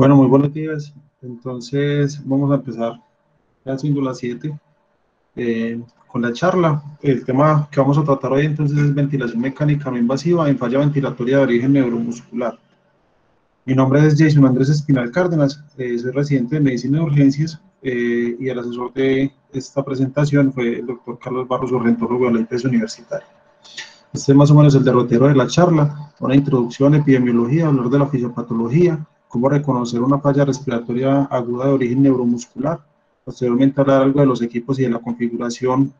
Bueno, muy buenos días. Entonces, vamos a empezar ya siendo las 7 con la charla. El tema que vamos a tratar hoy entonces es ventilación mecánica no invasiva en falla ventilatoria de origen neuromuscular. Mi nombre es Jason Andrés Espinal Cárdenas, soy residente de Medicina de Urgencias y el asesor de esta presentación fue el doctor Carlos Barros, ornitólogo de la IPS Universitaria. Este es más o menos el derrotero de la charla, una introducción a epidemiología, hablar de la fisiopatología, cómo reconocer una falla respiratoria aguda de origen neuromuscular, posteriormente hablar algo de los equipos y de la configuración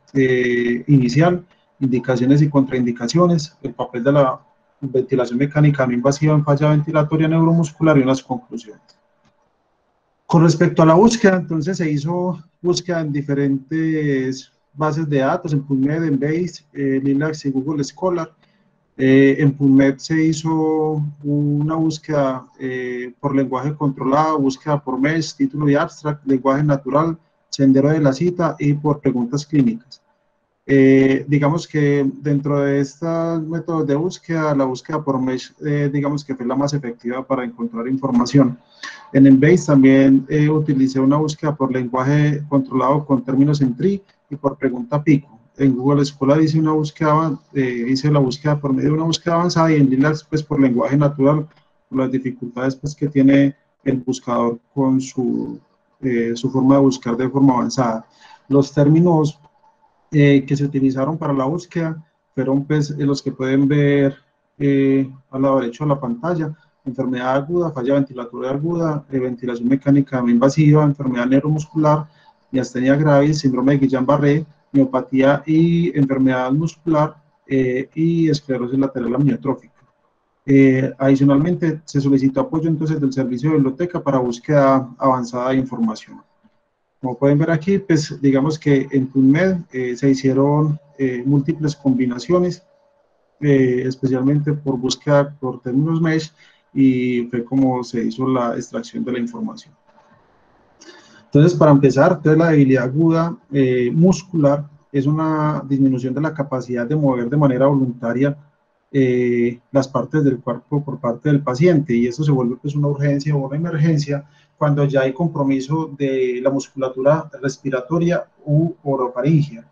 inicial, indicaciones y contraindicaciones, el papel de la ventilación mecánica no invasiva en falla ventilatoria neuromuscular y unas conclusiones. Con respecto a la búsqueda, entonces se hizo búsqueda en diferentes bases de datos, en PubMed, en Base, Linux y Google Scholar. En PubMed se hizo una búsqueda por lenguaje controlado, búsqueda por MESH, título y abstract, lenguaje natural, sendero de la cita y por preguntas clínicas. Digamos que dentro de estos métodos de búsqueda, la búsqueda por MESH, digamos que fue la más efectiva para encontrar información. En Embase también utilicé una búsqueda por lenguaje controlado con términos en tree y por pregunta pico. En Google Scholar hice la búsqueda por medio de una búsqueda avanzada y en Linux pues por lenguaje natural, por las dificultades pues que tiene el buscador con su forma de buscar de forma avanzada. Los términos que se utilizaron para la búsqueda fueron pues, los que pueden ver al lado derecho de la pantalla: enfermedad aguda, falla ventilatoria aguda, ventilación mecánica no invasiva, enfermedad neuromuscular, miastenia gravis, síndrome de Guillain-Barré, miopatía y enfermedad muscular y esclerosis lateral amiotrófica. Adicionalmente, se solicitó apoyo entonces del servicio de biblioteca para búsqueda avanzada de información. Como pueden ver aquí, pues digamos que en PubMed se hicieron múltiples combinaciones, especialmente por búsqueda por términos MESH, y fue como se hizo la extracción de la información. Entonces, para empezar, entonces la debilidad aguda muscular es una disminución de la capacidad de mover de manera voluntaria las partes del cuerpo por parte del paciente, y eso se vuelve pues una urgencia o una emergencia cuando ya hay compromiso de la musculatura respiratoria u orofaringia.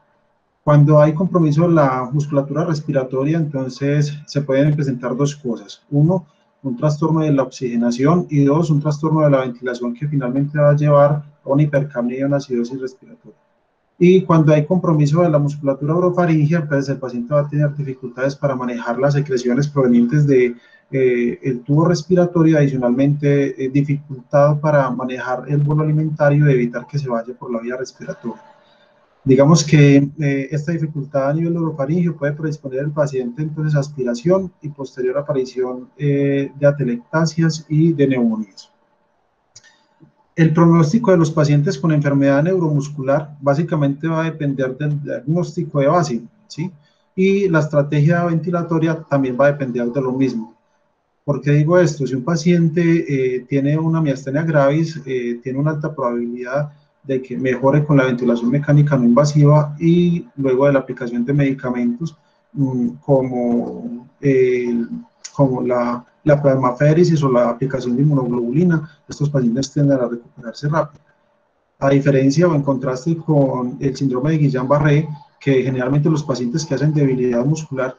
Cuando hay compromiso de la musculatura respiratoria, entonces se pueden presentar dos cosas: uno, un trastorno de la oxigenación, y dos, un trastorno de la ventilación que finalmente va a llevar a una hipercapnia y una acidosis respiratoria. Y cuando hay compromiso de la musculatura orofaringia, pues el paciente va a tener dificultades para manejar las secreciones provenientes de el tubo respiratorio, adicionalmente dificultad para manejar el bolo alimentario y evitar que se vaya por la vía respiratoria. Digamos que esta dificultad a nivel orofaringio puede predisponer al paciente entonces a aspiración y posterior aparición de atelectasias y de neumonías. El pronóstico de los pacientes con enfermedad neuromuscular básicamente va a depender del diagnóstico de base, ¿sí? Y la estrategia ventilatoria también va a depender de lo mismo. ¿Por qué digo esto? Si un paciente tiene una miastenia gravis, tiene una alta probabilidad de que mejore con la ventilación mecánica no invasiva y luego de la aplicación de medicamentos como la plasmaféresis o la aplicación de inmunoglobulina. Estos pacientes tienden a recuperarse rápido. A diferencia o en contraste con el síndrome de Guillain-Barré, que generalmente los pacientes que hacen debilidad muscular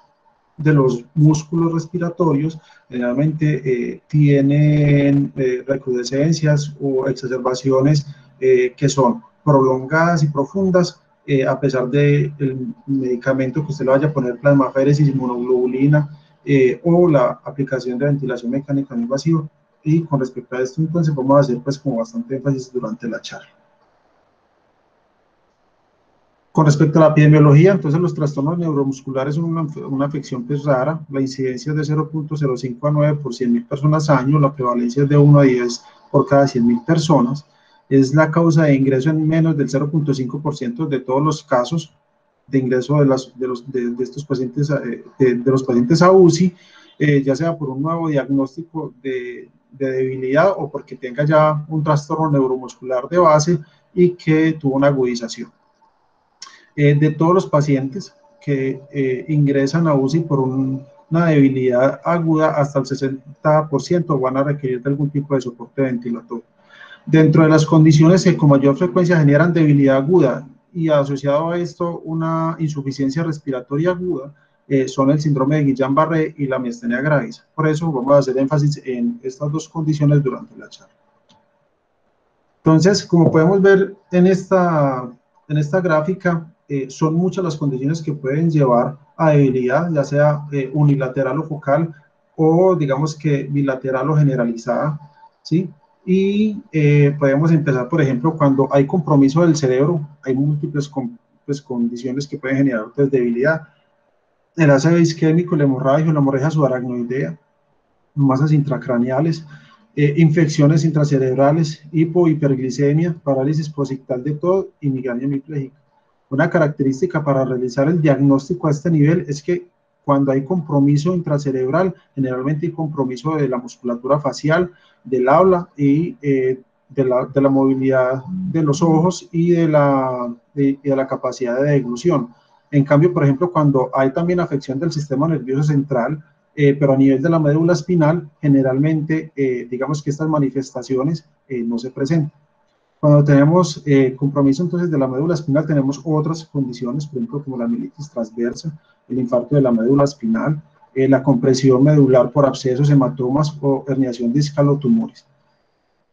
de los músculos respiratorios generalmente tienen recrudescencias o exacerbaciones que son prolongadas y profundas, a pesar del medicamento que usted le vaya a poner, plasmaféresis, inmunoglobulina o la aplicación de ventilación mecánica no invasiva. Y con respecto a esto, entonces vamos a hacer pues como bastante énfasis durante la charla. Con respecto a la epidemiología, entonces los trastornos neuromusculares son una afección pues rara. La incidencia es de 0.05 a 9 por 100.000 personas año, la prevalencia es de 1 a 10 por cada 100.000 personas. Es la causa de ingreso en menos del 0.5% de todos los casos de ingreso de estos pacientes, de los pacientes a UCI, ya sea por un nuevo diagnóstico de debilidad o porque tenga ya un trastorno neuromuscular de base y que tuvo una agudización. De todos los pacientes que ingresan a UCI por un una debilidad aguda hasta el 60% van a requerir de algún tipo de soporte ventilatorio. Dentro de las condiciones que con mayor frecuencia generan debilidad aguda y asociado a esto una insuficiencia respiratoria aguda, son el síndrome de Guillain-Barré y la miastenia gravis. Por eso vamos a hacer énfasis en estas dos condiciones durante la charla. Entonces, como podemos ver en esta gráfica, son muchas las condiciones que pueden llevar a debilidad, ya sea unilateral o focal, o digamos que bilateral o generalizada, ¿sí? Y podemos empezar, por ejemplo, cuando hay compromiso del cerebro, hay múltiples condiciones que pueden generar debilidad. El ácido isquémico, la hemorragia subaracnoidea, masas intracraneales, infecciones intracerebrales, hiperglicemia, parálisis posictal de todo y migraña hemipléjica. Una característica para realizar el diagnóstico a este nivel es que cuando hay compromiso intracerebral, generalmente hay compromiso de la musculatura facial, del habla y de la movilidad de los ojos y de la capacidad de deglución. En cambio, por ejemplo, cuando hay también afección del sistema nervioso central, pero a nivel de la médula espinal, generalmente, digamos que estas manifestaciones no se presentan. Cuando tenemos compromiso entonces de la médula espinal, tenemos otras condiciones, por ejemplo, como la mielitis transversa, el infarto de la médula espinal, la compresión medular por abscesos, hematomas o herniación discal o tumores.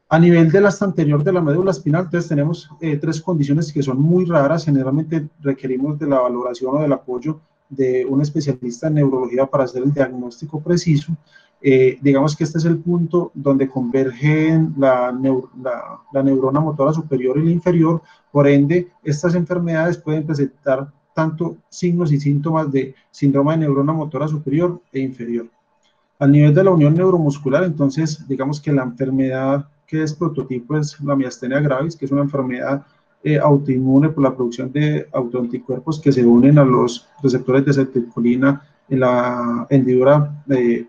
A nivel del asta anterior de la médula espinal, entonces tenemos tres condiciones que son muy raras, generalmente requerimos de la valoración o del apoyo de un especialista en neurología para hacer el diagnóstico preciso. Digamos que este es el punto donde convergen la neurona motora superior y la inferior, por ende, estas enfermedades pueden presentar tanto signos y síntomas de síndrome de neurona motora superior e inferior. Al nivel de la unión neuromuscular, entonces, digamos que la enfermedad que es prototipo es la miastenia gravis, que es una enfermedad autoinmune por la producción de autoanticuerpos que se unen a los receptores de acetilcolina en la hendidura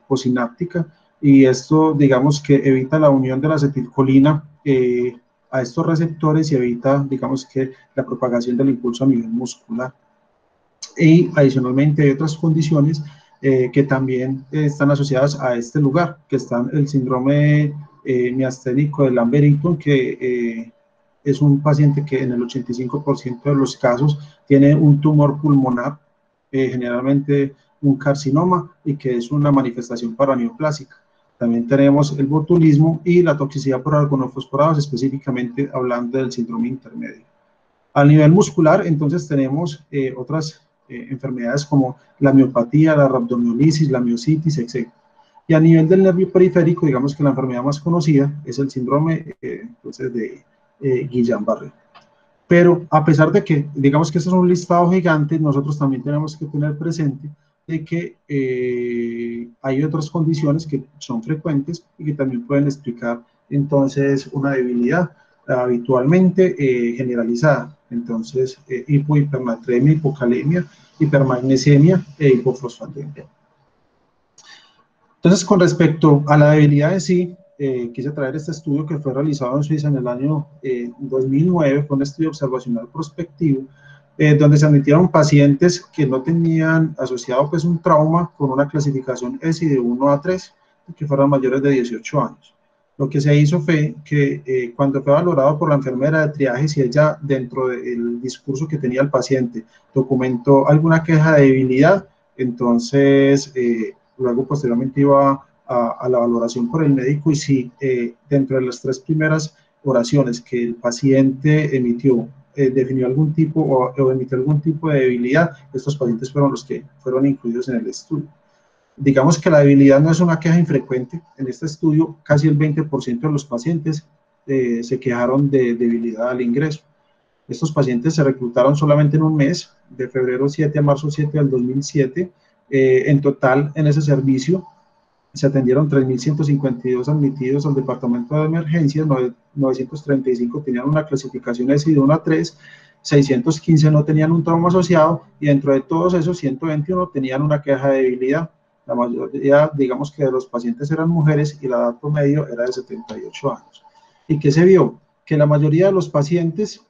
posináptica, y esto, digamos que evita la unión de la acetilcolina a estos receptores y evita, digamos que, la propagación del impulso a nivel muscular. Y adicionalmente hay otras condiciones que también están asociadas a este lugar, que están el síndrome miasténico de Lambert-Eaton, que es un paciente que en el 85% de los casos tiene un tumor pulmonar, generalmente un carcinoma, y que es una manifestación paraneoplásica. También tenemos el botulismo y la toxicidad por organofosforados, específicamente hablando del síndrome intermedio. A nivel muscular, entonces tenemos otras enfermedades como la miopatía, la rhabdomiolisis, la miositis, etc. Y a nivel del nervio periférico, digamos que la enfermedad más conocida es el síndrome entonces de Guillain-Barré. Pero a pesar de que, digamos que este es un listado gigante, nosotros también tenemos que tener presente de que hay otras condiciones que son frecuentes y que también pueden explicar entonces una debilidad habitualmente generalizada. Entonces, hipernatremia, hipocalemia, hipermagnesemia e hipofosfatemia. Entonces, con respecto a la debilidad en sí, quise traer este estudio que fue realizado en Suiza en el año 2009, fue un estudio observacional prospectivo, donde se admitieron pacientes que no tenían asociado pues un trauma con una clasificación ESI de 1 a 3, que fueran mayores de 18 años. Lo que se hizo fue que cuando fue valorado por la enfermera de triaje, si ella dentro del discurso que tenía el paciente documentó alguna queja de debilidad, entonces luego posteriormente iba a la valoración por el médico, y si dentro de las 3 primeras oraciones que el paciente emitió definió algún tipo o emitió algún tipo de debilidad, estos pacientes fueron los que fueron incluidos en el estudio. Digamos que la debilidad no es una queja infrecuente. En este estudio, casi el 20% de los pacientes se quejaron de debilidad al ingreso. Estos pacientes se reclutaron solamente en un mes, de febrero 7 a marzo 7 del 2007. En total, en ese servicio, se atendieron 3.152 admitidos al departamento de emergencias, 935 tenían una clasificación ESI de 1 a 3, 615 no tenían un trauma asociado, y dentro de todos esos 121 tenían una queja de debilidad. La mayoría, digamos que de los pacientes eran mujeres y la edad promedio era de 78 años. ¿Y qué se vio? Que la mayoría de los pacientes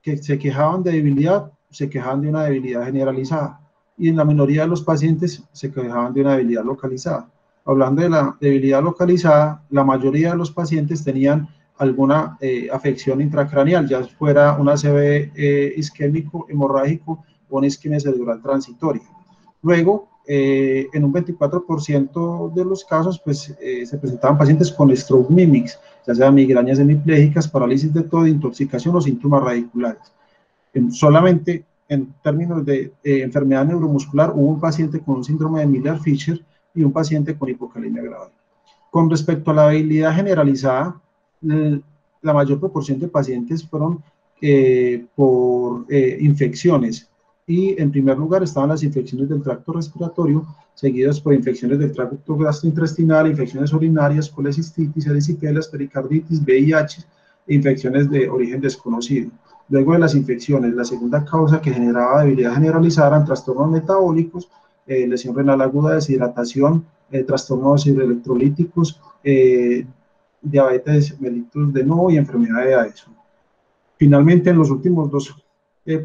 que se quejaban de debilidad, se quejaban de una debilidad generalizada. y en la minoría de los pacientes se quejaban de una debilidad localizada. Hablando de la debilidad localizada, la mayoría de los pacientes tenían alguna afección intracraneal, ya fuera un ACV isquémico, hemorrágico o una isquemia cerebral transitoria. Luego, en un 24% de los casos, pues, se presentaban pacientes con stroke mimics, ya sea migrañas hemipléjicas, parálisis de todo, intoxicación o síntomas radiculares. Solamente en términos de enfermedad neuromuscular, hubo un paciente con un síndrome de Miller-Fisher y un paciente con hipocalemia grave. Con respecto a la debilidad generalizada, la mayor proporción de pacientes fueron por infecciones, y en primer lugar estaban las infecciones del tracto respiratorio, seguidas por infecciones del tracto gastrointestinal, infecciones urinarias, colecistitis, erisipelas, pericarditis, VIH e infecciones de origen desconocido. Luego de las infecciones, la segunda causa que generaba debilidad generalizada eran trastornos metabólicos, lesión renal aguda, deshidratación, trastornos hidroelectrolíticos, diabetes mellitus de nuevo y enfermedad de Addison. Finalmente, en los últimos dos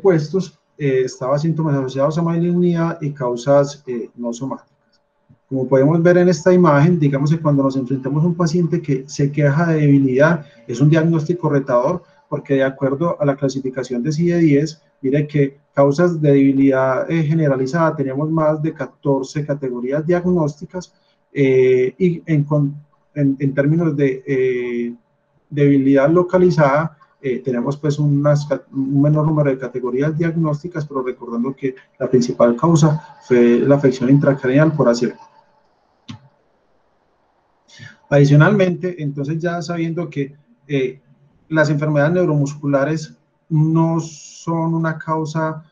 puestos estaba síntomas asociados a malignidad y causas no somáticas. Como podemos ver en esta imagen, digamos que cuando nos enfrentamos a un paciente que se queja de debilidad, es un diagnóstico retador, porque de acuerdo a la clasificación de CIE-10, mire que causas de debilidad generalizada teníamos más de 14 categorías diagnósticas, y en términos de debilidad localizada, tenemos pues un menor número de categorías diagnósticas, pero recordando que la principal causa fue la afección intracraneal por ACV. Adicionalmente, entonces ya sabiendo que las enfermedades neuromusculares no son una causa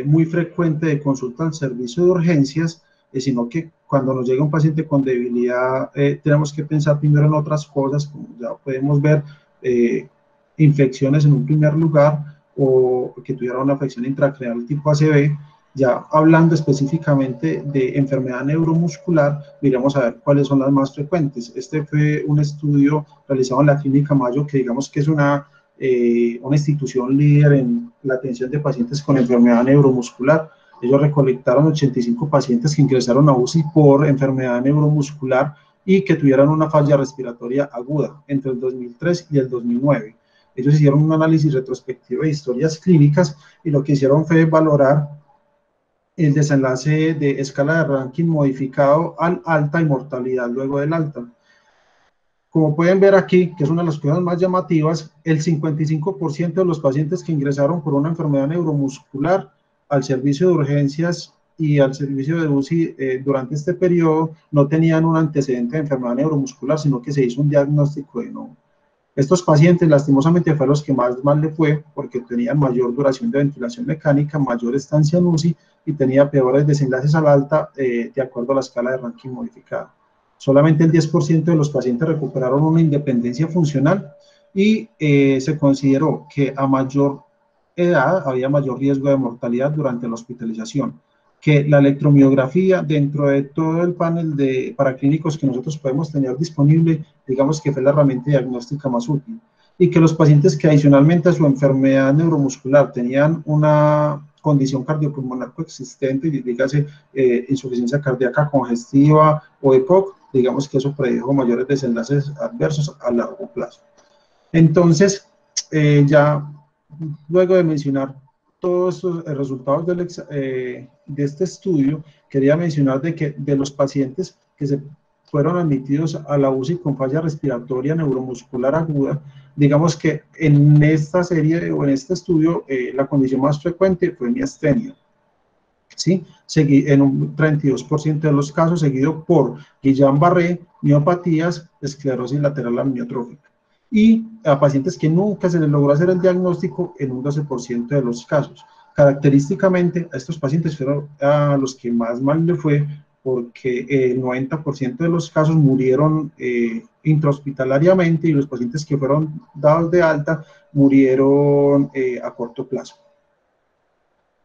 muy frecuente de consulta al servicio de urgencias, sino que cuando nos llega un paciente con debilidad, tenemos que pensar primero en otras cosas, como ya podemos ver, infecciones en un primer lugar, o que tuviera una afección intracraneal tipo ACV. Ya hablando específicamente de enfermedad neuromuscular, miramos a ver cuáles son las más frecuentes. Este fue un estudio realizado en la Clínica Mayo, que digamos que es una institución líder en la atención de pacientes con enfermedad neuromuscular. Ellos recolectaron 85 pacientes que ingresaron a UCI por enfermedad neuromuscular y que tuvieran una falla respiratoria aguda entre el 2003 y el 2009. Ellos hicieron un análisis retrospectivo de historias clínicas, y lo que hicieron fue valorar el desenlace de escala de ranking modificado al alta y mortalidad luego del alta. Como pueden ver aquí, que es una de las cosas más llamativas, el 55% de los pacientes que ingresaron por una enfermedad neuromuscular al servicio de urgencias y al servicio de UCI durante este periodo no tenían un antecedente de enfermedad neuromuscular, sino que se hizo un diagnóstico de nuevo. Estos pacientes, lastimosamente, fueron los que más mal le fue, porque tenían mayor duración de ventilación mecánica, mayor estancia en UCI y tenía peores desenlaces al alta de acuerdo a la escala de ranking modificada. Solamente el 10% de los pacientes recuperaron una independencia funcional, y se consideró que a mayor edad había mayor riesgo de mortalidad durante la hospitalización, que la electromiografía dentro de todo el panel de paraclínicos que nosotros podemos tener disponible, digamos que fue la herramienta diagnóstica más útil, y que los pacientes que adicionalmente a su enfermedad neuromuscular tenían una condición cardiopulmonar coexistente, dígase insuficiencia cardíaca congestiva o EPOC, digamos que eso predijo mayores desenlaces adversos a largo plazo. Entonces, ya luego de mencionar todos estos resultados de este estudio, quería mencionar de que de los pacientes que se fueron admitidos a la UCI con falla respiratoria neuromuscular aguda, digamos que en esta serie o en este estudio la condición más frecuente fue miastenia, ¿sí? En un 32% de los casos, seguido por Guillain-Barré, miopatías, esclerosis lateral amiotrófica. Y a pacientes que nunca se les logró hacer el diagnóstico en un 12% de los casos. Característicamente, a estos pacientes fueron a los que más mal le fue, porque el 90% de los casos murieron intrahospitalariamente, y los pacientes que fueron dados de alta murieron a corto plazo.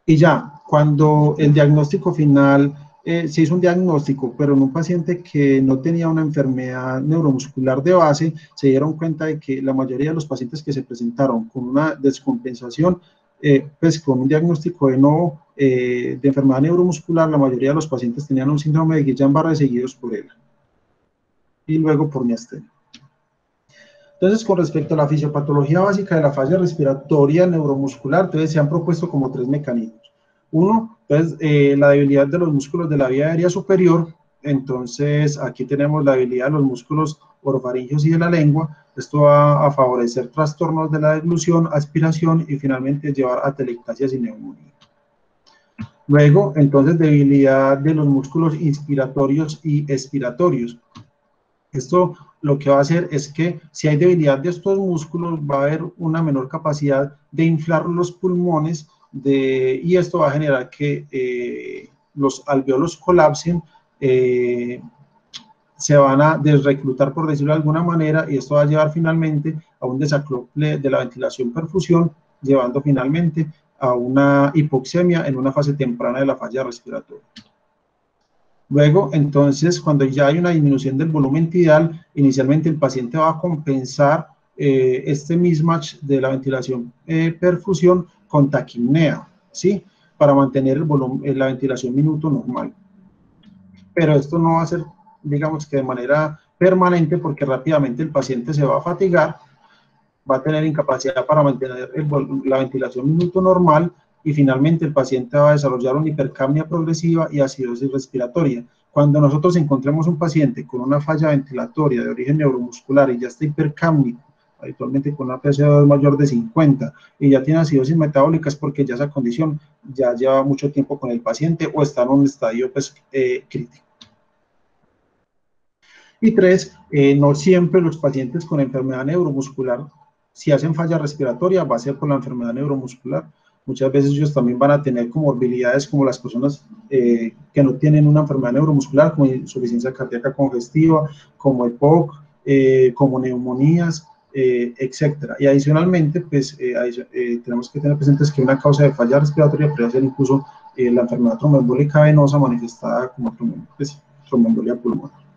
Y ya, cuando el diagnóstico final, se hizo un diagnóstico, pero en un paciente que no tenía una enfermedad neuromuscular de base, se dieron cuenta de que la mayoría de los pacientes que se presentaron con una descompensación pues con un diagnóstico de enfermedad neuromuscular, la mayoría de los pacientes tenían un síndrome de Guillain-Barré seguidos por ELA y luego por miastenia. Entonces, con respecto a la fisiopatología básica de la falla respiratoria neuromuscular, entonces se han propuesto como 3 mecanismos. Uno, pues, la debilidad de los músculos de la vía aérea superior. Entonces, aquí tenemos la debilidad de los músculos orofaringeos y de la lengua. Esto va a favorecer trastornos de la deglución, aspiración y finalmente llevar a telectasias y neumonía. Luego, entonces, debilidad de los músculos inspiratorios y expiratorios. Esto lo que va a hacer es que si hay debilidad de estos músculos va a haber una menor capacidad de inflar los pulmones y esto va a generar que los alveolos colapsen, se van a desreclutar, por decirlo de alguna manera, y esto va a llevar finalmente a un desacople de la ventilación-perfusión, llevando finalmente a una hipoxemia en una fase temprana de la falla respiratoria. Luego, entonces, cuando ya hay una disminución del volumen tidal, inicialmente el paciente va a compensar este mismatch de la ventilación-perfusión con taquipnea, ¿sí? Para mantener el volumen, la ventilación minuto normal. Pero esto no va a ser, digamos que de manera permanente, porque rápidamente el paciente se va a fatigar, va a tener incapacidad para mantener la ventilación minuto normal y finalmente el paciente va a desarrollar una hipercapnia progresiva y acidosis respiratoria. Cuando nosotros encontremos un paciente con una falla ventilatoria de origen neuromuscular y ya está hipercápnico, habitualmente con una PCO2 mayor de 50 y ya tiene acidosis metabólica, es porque ya esa condición ya lleva mucho tiempo con el paciente o está en un estadio pues, crítico. Y 3, no siempre los pacientes con enfermedad neuromuscular, si hacen falla respiratoria, va a ser por la enfermedad neuromuscular. Muchas veces ellos también van a tener comorbilidades como las personas que no tienen una enfermedad neuromuscular, como insuficiencia cardíaca congestiva, como EPOC, como neumonías, etcétera. Y adicionalmente, pues tenemos que tener presentes que una causa de falla respiratoria puede ser incluso la enfermedad tromboembólica venosa manifestada como tromboembolia pulmonar.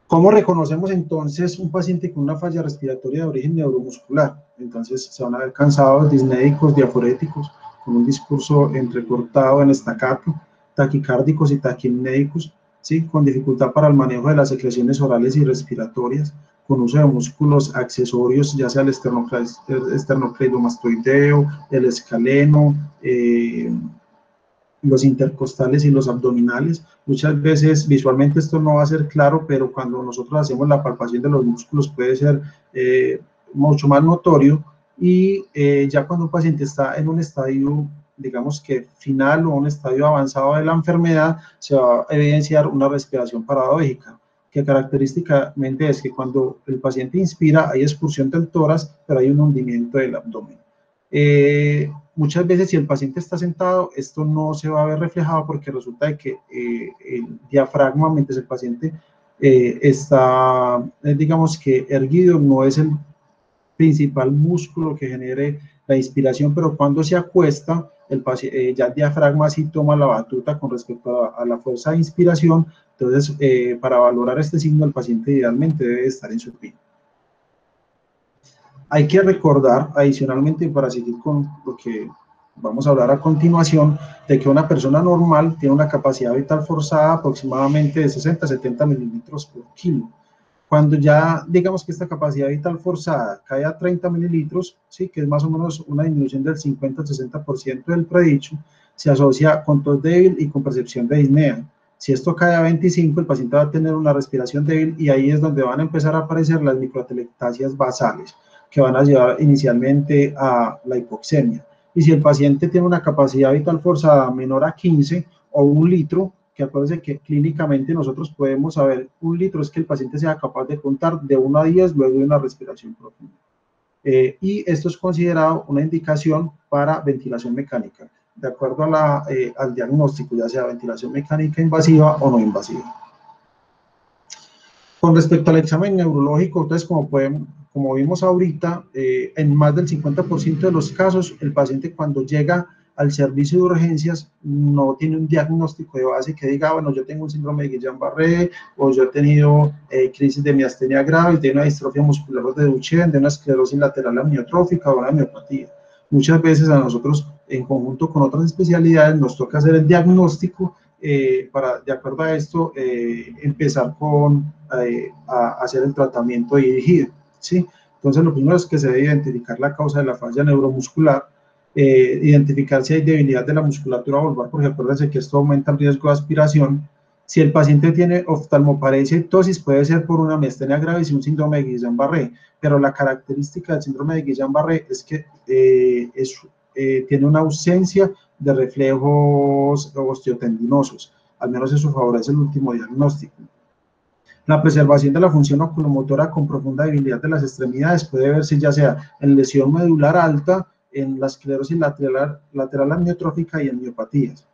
¿Cómo reconocemos entonces un paciente con una falla respiratoria de origen neuromuscular? Entonces se van a ver cansados, disnéicos, diaforéticos, con un discurso entrecortado en estacato, taquicárdicos y taquipnéicos, ¿sí? Con dificultad para el manejo de las secreciones orales y respiratorias, con uso de músculos accesorios, ya sea el esternocleidomastoideo, el escaleno, los intercostales y los abdominales. Muchas veces visualmente esto no va a ser claro, pero cuando nosotros hacemos la palpación de los músculos puede ser mucho más notorio y ya cuando un paciente está en un estadio, digamos que final o un estadio avanzado de la enfermedad, se va a evidenciar una respiración paradójica, que característicamente es que cuando el paciente inspira hay expulsión del tórax, pero hay un hundimiento del abdomen. Muchas veces si el paciente está sentado, esto no se va a ver reflejado porque resulta de que el diafragma, mientras el paciente está, digamos que erguido, no es el principal músculo que genere la inspiración, pero cuando se acuesta, ya el diafragma sí toma la batuta con respecto a la fuerza de inspiración. Entonces, para valorar este signo, el paciente idealmente debe estar en supino. Hay que recordar, adicionalmente, para seguir con lo que vamos a hablar a continuación, de que una persona normal tiene una capacidad vital forzada aproximadamente de 60 a 70 mililitros por kilo. Cuando ya digamos que esta capacidad vital forzada cae a 30 mililitros, ¿sí? Que es más o menos una disminución del 50 al 60% del predicho, se asocia con tos débil y con percepción de disnea. Si esto cae a 25, el paciente va a tener una respiración débil y ahí es donde van a empezar a aparecer las microatelectasias basales, que van a llevar inicialmente a la hipoxemia. Y si el paciente tiene una capacidad vital forzada menor a 15 o 1 litro, que acuérdense que clínicamente nosotros podemos saber 1 litro es que el paciente sea capaz de contar de 1 a 10 luego de una respiración profunda. Y esto es considerado una indicación para ventilación mecánica, de acuerdo a al diagnóstico, ya sea ventilación mecánica invasiva o no invasiva. Con respecto al examen neurológico, entonces, como vimos ahorita, en más del 50% de los casos, el paciente cuando llega al servicio de urgencias no tiene un diagnóstico de base que diga, bueno, yo tengo un síndrome de Guillain-Barré, o yo he tenido crisis de miastenia grave, de una distrofia muscular de Duchenne, de una esclerosis lateral amniotrófica o una miopatía. muchas veces a nosotros, en conjunto con otras especialidades, nos toca hacer el diagnóstico para, de acuerdo a esto, empezar a hacer el tratamiento dirigido, ¿sí? Entonces, lo primero es que se debe identificar la causa de la falla neuromuscular, identificar si hay debilidad de la musculatura vulvar, porque acuérdense que esto aumenta el riesgo de aspiración. Si el paciente tiene oftalmoparesia y ptosis, puede ser por una miastenia gravis y un síndrome de Guillain-Barré, pero la característica del síndrome de Guillain-Barré es que tiene una ausencia de reflejos osteotendinosos, al menos eso favorece el último diagnóstico. La preservación de la función oculomotora con profunda debilidad de las extremidades puede verse ya sea en lesión medular alta, en la esclerosis lateral amiotrófica y en miopatías.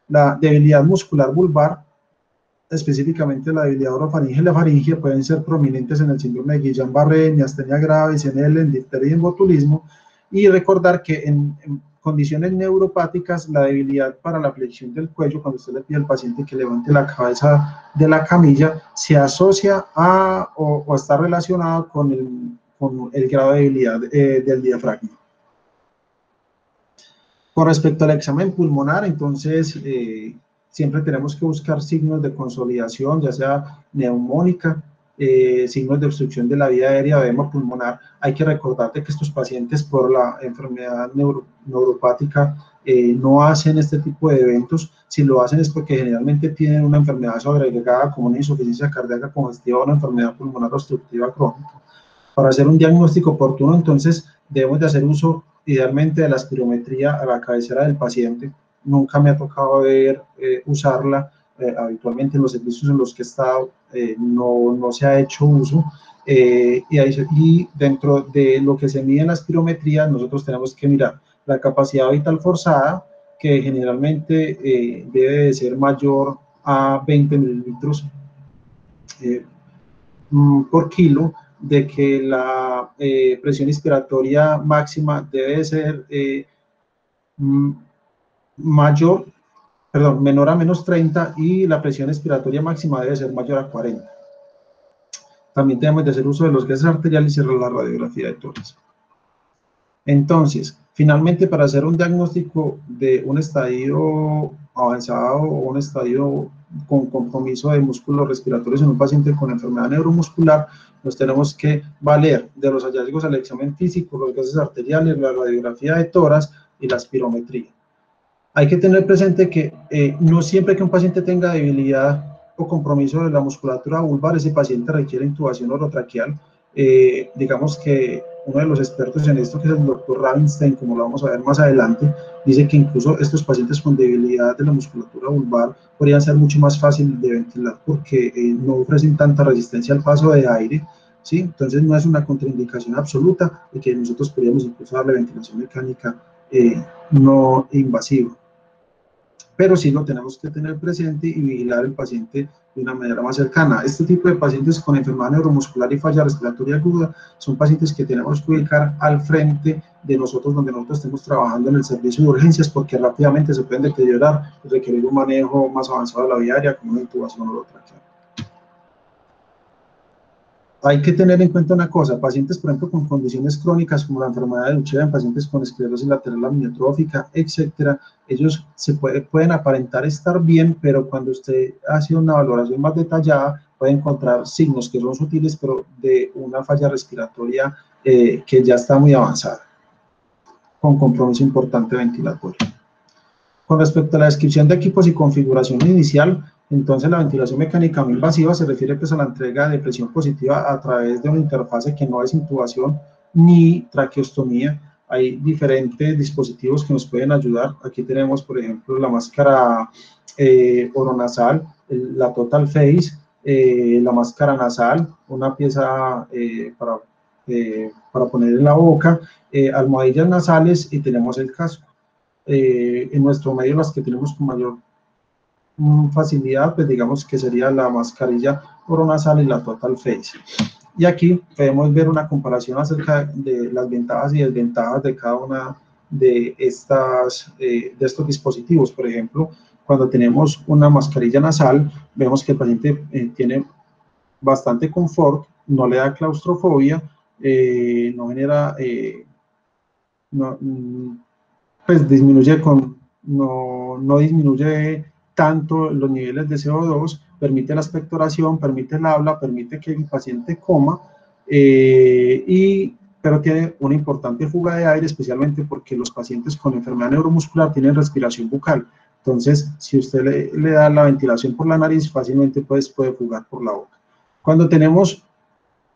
La debilidad muscular vulvar, específicamente la debilidad orofaringe y la faringe, pueden ser prominentes en el síndrome de Guillain-Barré, miastenia gravis, CNL, en difteria y en botulismo. Y recordar que en condiciones neuropáticas, la debilidad para la flexión del cuello, cuando usted le pide al paciente que levante la cabeza de la camilla, se asocia a o está relacionado con el grado de debilidad del diafragma. Con respecto al examen pulmonar, entonces, siempre tenemos que buscar signos de consolidación, ya sea neumónica, signos de obstrucción de la vía aérea o edema pulmonar. Hay que recordarte que estos pacientes por la enfermedad neuropática no hacen este tipo de eventos. Si lo hacen es porque generalmente tienen una enfermedad sobreagregada como una insuficiencia cardíaca congestiva o una enfermedad pulmonar obstructiva crónica. Para hacer un diagnóstico oportuno, entonces, debemos de hacer uso idealmente de la espirometría a la cabecera del paciente. Nunca me ha tocado usarla, habitualmente en los servicios en los que he estado no se ha hecho uso, y dentro de lo que se mide en la espirometría, nosotros tenemos que mirar la capacidad vital forzada, que generalmente debe de ser mayor a 20 mililitros por kilo, de que la presión inspiratoria máxima debe ser menor a menos 30 y la presión expiratoria máxima debe ser mayor a 40. También tenemos de hacer uso de los gases arteriales y la radiografía de tórax. Entonces, finalmente, para hacer un diagnóstico de un estadio avanzado o un estadio con compromiso de músculos respiratorios en un paciente con enfermedad neuromuscular, nos tenemos que valer de los hallazgos al examen físico, los gases arteriales, la radiografía de tórax y la espirometría. Hay que tener presente que no siempre que un paciente tenga debilidad o compromiso de la musculatura vulvar, ese paciente requiere intubación orotraqueal. Digamos que uno de los expertos en esto, que es el doctor Ravenstein, como lo vamos a ver más adelante, dice que incluso estos pacientes con debilidad de la musculatura vulvar podrían ser mucho más fáciles de ventilar porque no ofrecen tanta resistencia al paso de aire, ¿sí? Entonces no es una contraindicación absoluta de que nosotros podríamos incluso darle ventilación mecánica no invasiva. Pero sí lo tenemos que tener presente y vigilar al paciente de una manera más cercana. Este tipo de pacientes con enfermedad neuromuscular y falla respiratoria aguda son pacientes que tenemos que ubicar al frente de nosotros, donde nosotros estemos trabajando en el servicio de urgencias, porque rápidamente se pueden deteriorar y requerir un manejo más avanzado de la vía aérea, como una intubación orotraqueal. Hay que tener en cuenta una cosa: pacientes, por ejemplo, con condiciones crónicas como la enfermedad de Duchenne, pacientes con esclerosis lateral amiotrófica, etcétera, ellos pueden aparentar estar bien, pero cuando usted hace una valoración más detallada, puede encontrar signos que son sutiles, pero de una falla respiratoria que ya está muy avanzada, con compromiso importante ventilatorio. Con respecto a la descripción de equipos y configuración inicial, entonces la ventilación mecánica no invasiva se refiere pues a la entrega de presión positiva a través de una interfase que no es intubación ni traqueostomía. Hay diferentes dispositivos que nos pueden ayudar. Aquí tenemos, por ejemplo, la máscara oronasal, la Total Face, la máscara nasal, una pieza para poner en la boca, almohadillas nasales, y tenemos el casco. En nuestro medio las que tenemos con mayor facilidad, pues digamos que sería la mascarilla oronasal y la Total Face. Y aquí podemos ver una comparación acerca de las ventajas y desventajas de cada una de estos dispositivos. Por ejemplo, cuando tenemos una mascarilla nasal, vemos que el paciente tiene bastante confort, no le da claustrofobia, no genera pues disminuye no disminuye tanto los niveles de CO2, permite la expectoración, permite el habla, permite que el paciente coma, pero tiene una importante fuga de aire, especialmente porque los pacientes con enfermedad neuromuscular tienen respiración bucal. Entonces, si usted le da la ventilación por la nariz, fácilmente puede fugar por la boca. Cuando tenemos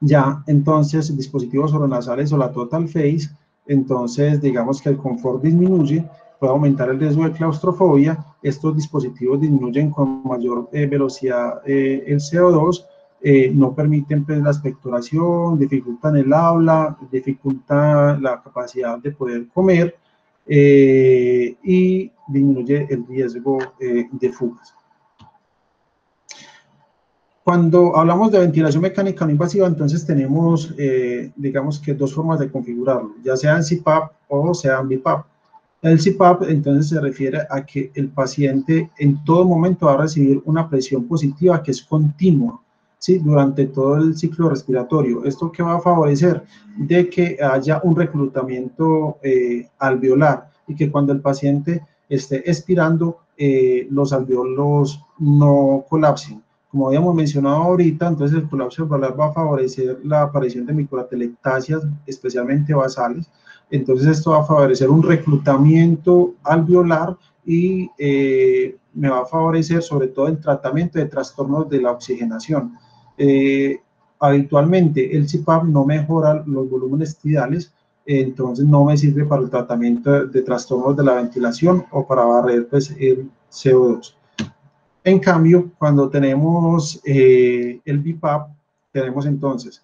ya entonces dispositivos oronasales o la total phase, entonces digamos que el confort disminuye, puede aumentar el riesgo de claustrofobia, estos dispositivos disminuyen con mayor velocidad el CO2, no permiten pues, la expectoración, dificultan el habla, dificultan la capacidad de poder comer y disminuye el riesgo de fugas. Cuando hablamos de ventilación mecánica no invasiva, entonces tenemos, digamos que dos formas de configurarlo, ya sea en CPAP o sea en BiPAP. El CPAP entonces se refiere a que el paciente en todo momento va a recibir una presión positiva que es continua, ¿sí? Durante todo el ciclo respiratorio. ¿Esto qué va a favorecer? De que haya un reclutamiento alveolar y que cuando el paciente esté expirando, los alveolos no colapsen. Como habíamos mencionado ahorita, entonces el colapso alveolar va a favorecer la aparición de microatelectasias, especialmente basales. Entonces esto va a favorecer un reclutamiento alveolar y me va a favorecer sobre todo el tratamiento de trastornos de la oxigenación. Habitualmente el CPAP no mejora los volúmenes tidales, entonces no me sirve para el tratamiento de trastornos de la ventilación o para barrer pues, el CO2. En cambio, cuando tenemos el BiPAP, tenemos entonces,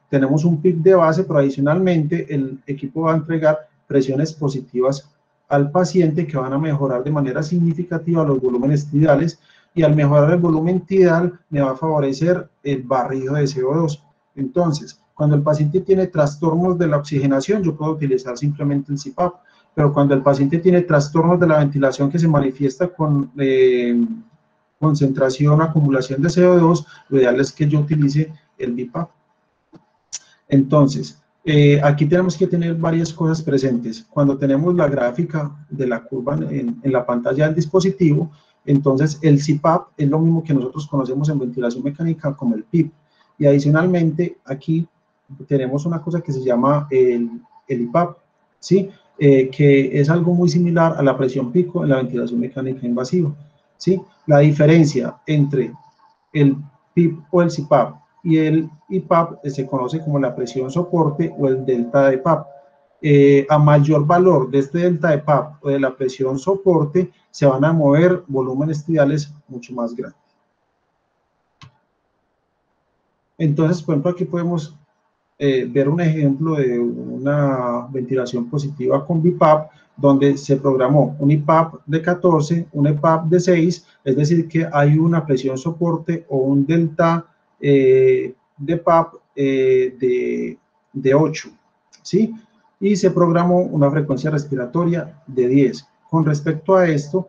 tenemos un PIC de base, pero adicionalmente el equipo va a entregar presiones positivas al paciente que van a mejorar de manera significativa los volúmenes tidales, y al mejorar el volumen tidal me va a favorecer el barrido de CO2. Entonces, cuando el paciente tiene trastornos de la oxigenación, yo puedo utilizar simplemente el CPAP, pero cuando el paciente tiene trastornos de la ventilación que se manifiesta con concentración, acumulación de CO2, lo ideal es que yo utilice el BiPAP. Entonces, aquí tenemos que tener varias cosas presentes. Cuando tenemos la gráfica de la curva en la pantalla del dispositivo, entonces el CPAP es lo mismo que nosotros conocemos en ventilación mecánica como el PIP. Y adicionalmente, aquí tenemos una cosa que se llama el IPAP, ¿sí? Que es algo muy similar a la presión pico en la ventilación mecánica invasiva, ¿sí? La diferencia entre el PIP o el CPAP y el IPAP se conoce como la presión soporte o el delta de PAP. A mayor valor de este delta de PAP o de la presión soporte, se van a mover volúmenes tidales mucho más grandes. Entonces, por ejemplo, aquí podemos ver un ejemplo de una ventilación positiva con BiPAP, donde se programó un IPAP de 14, un IPAP de 6, es decir, que hay una presión soporte o un delta de PAP de 8, ¿sí? Y se programó una frecuencia respiratoria de 10. Con respecto a esto,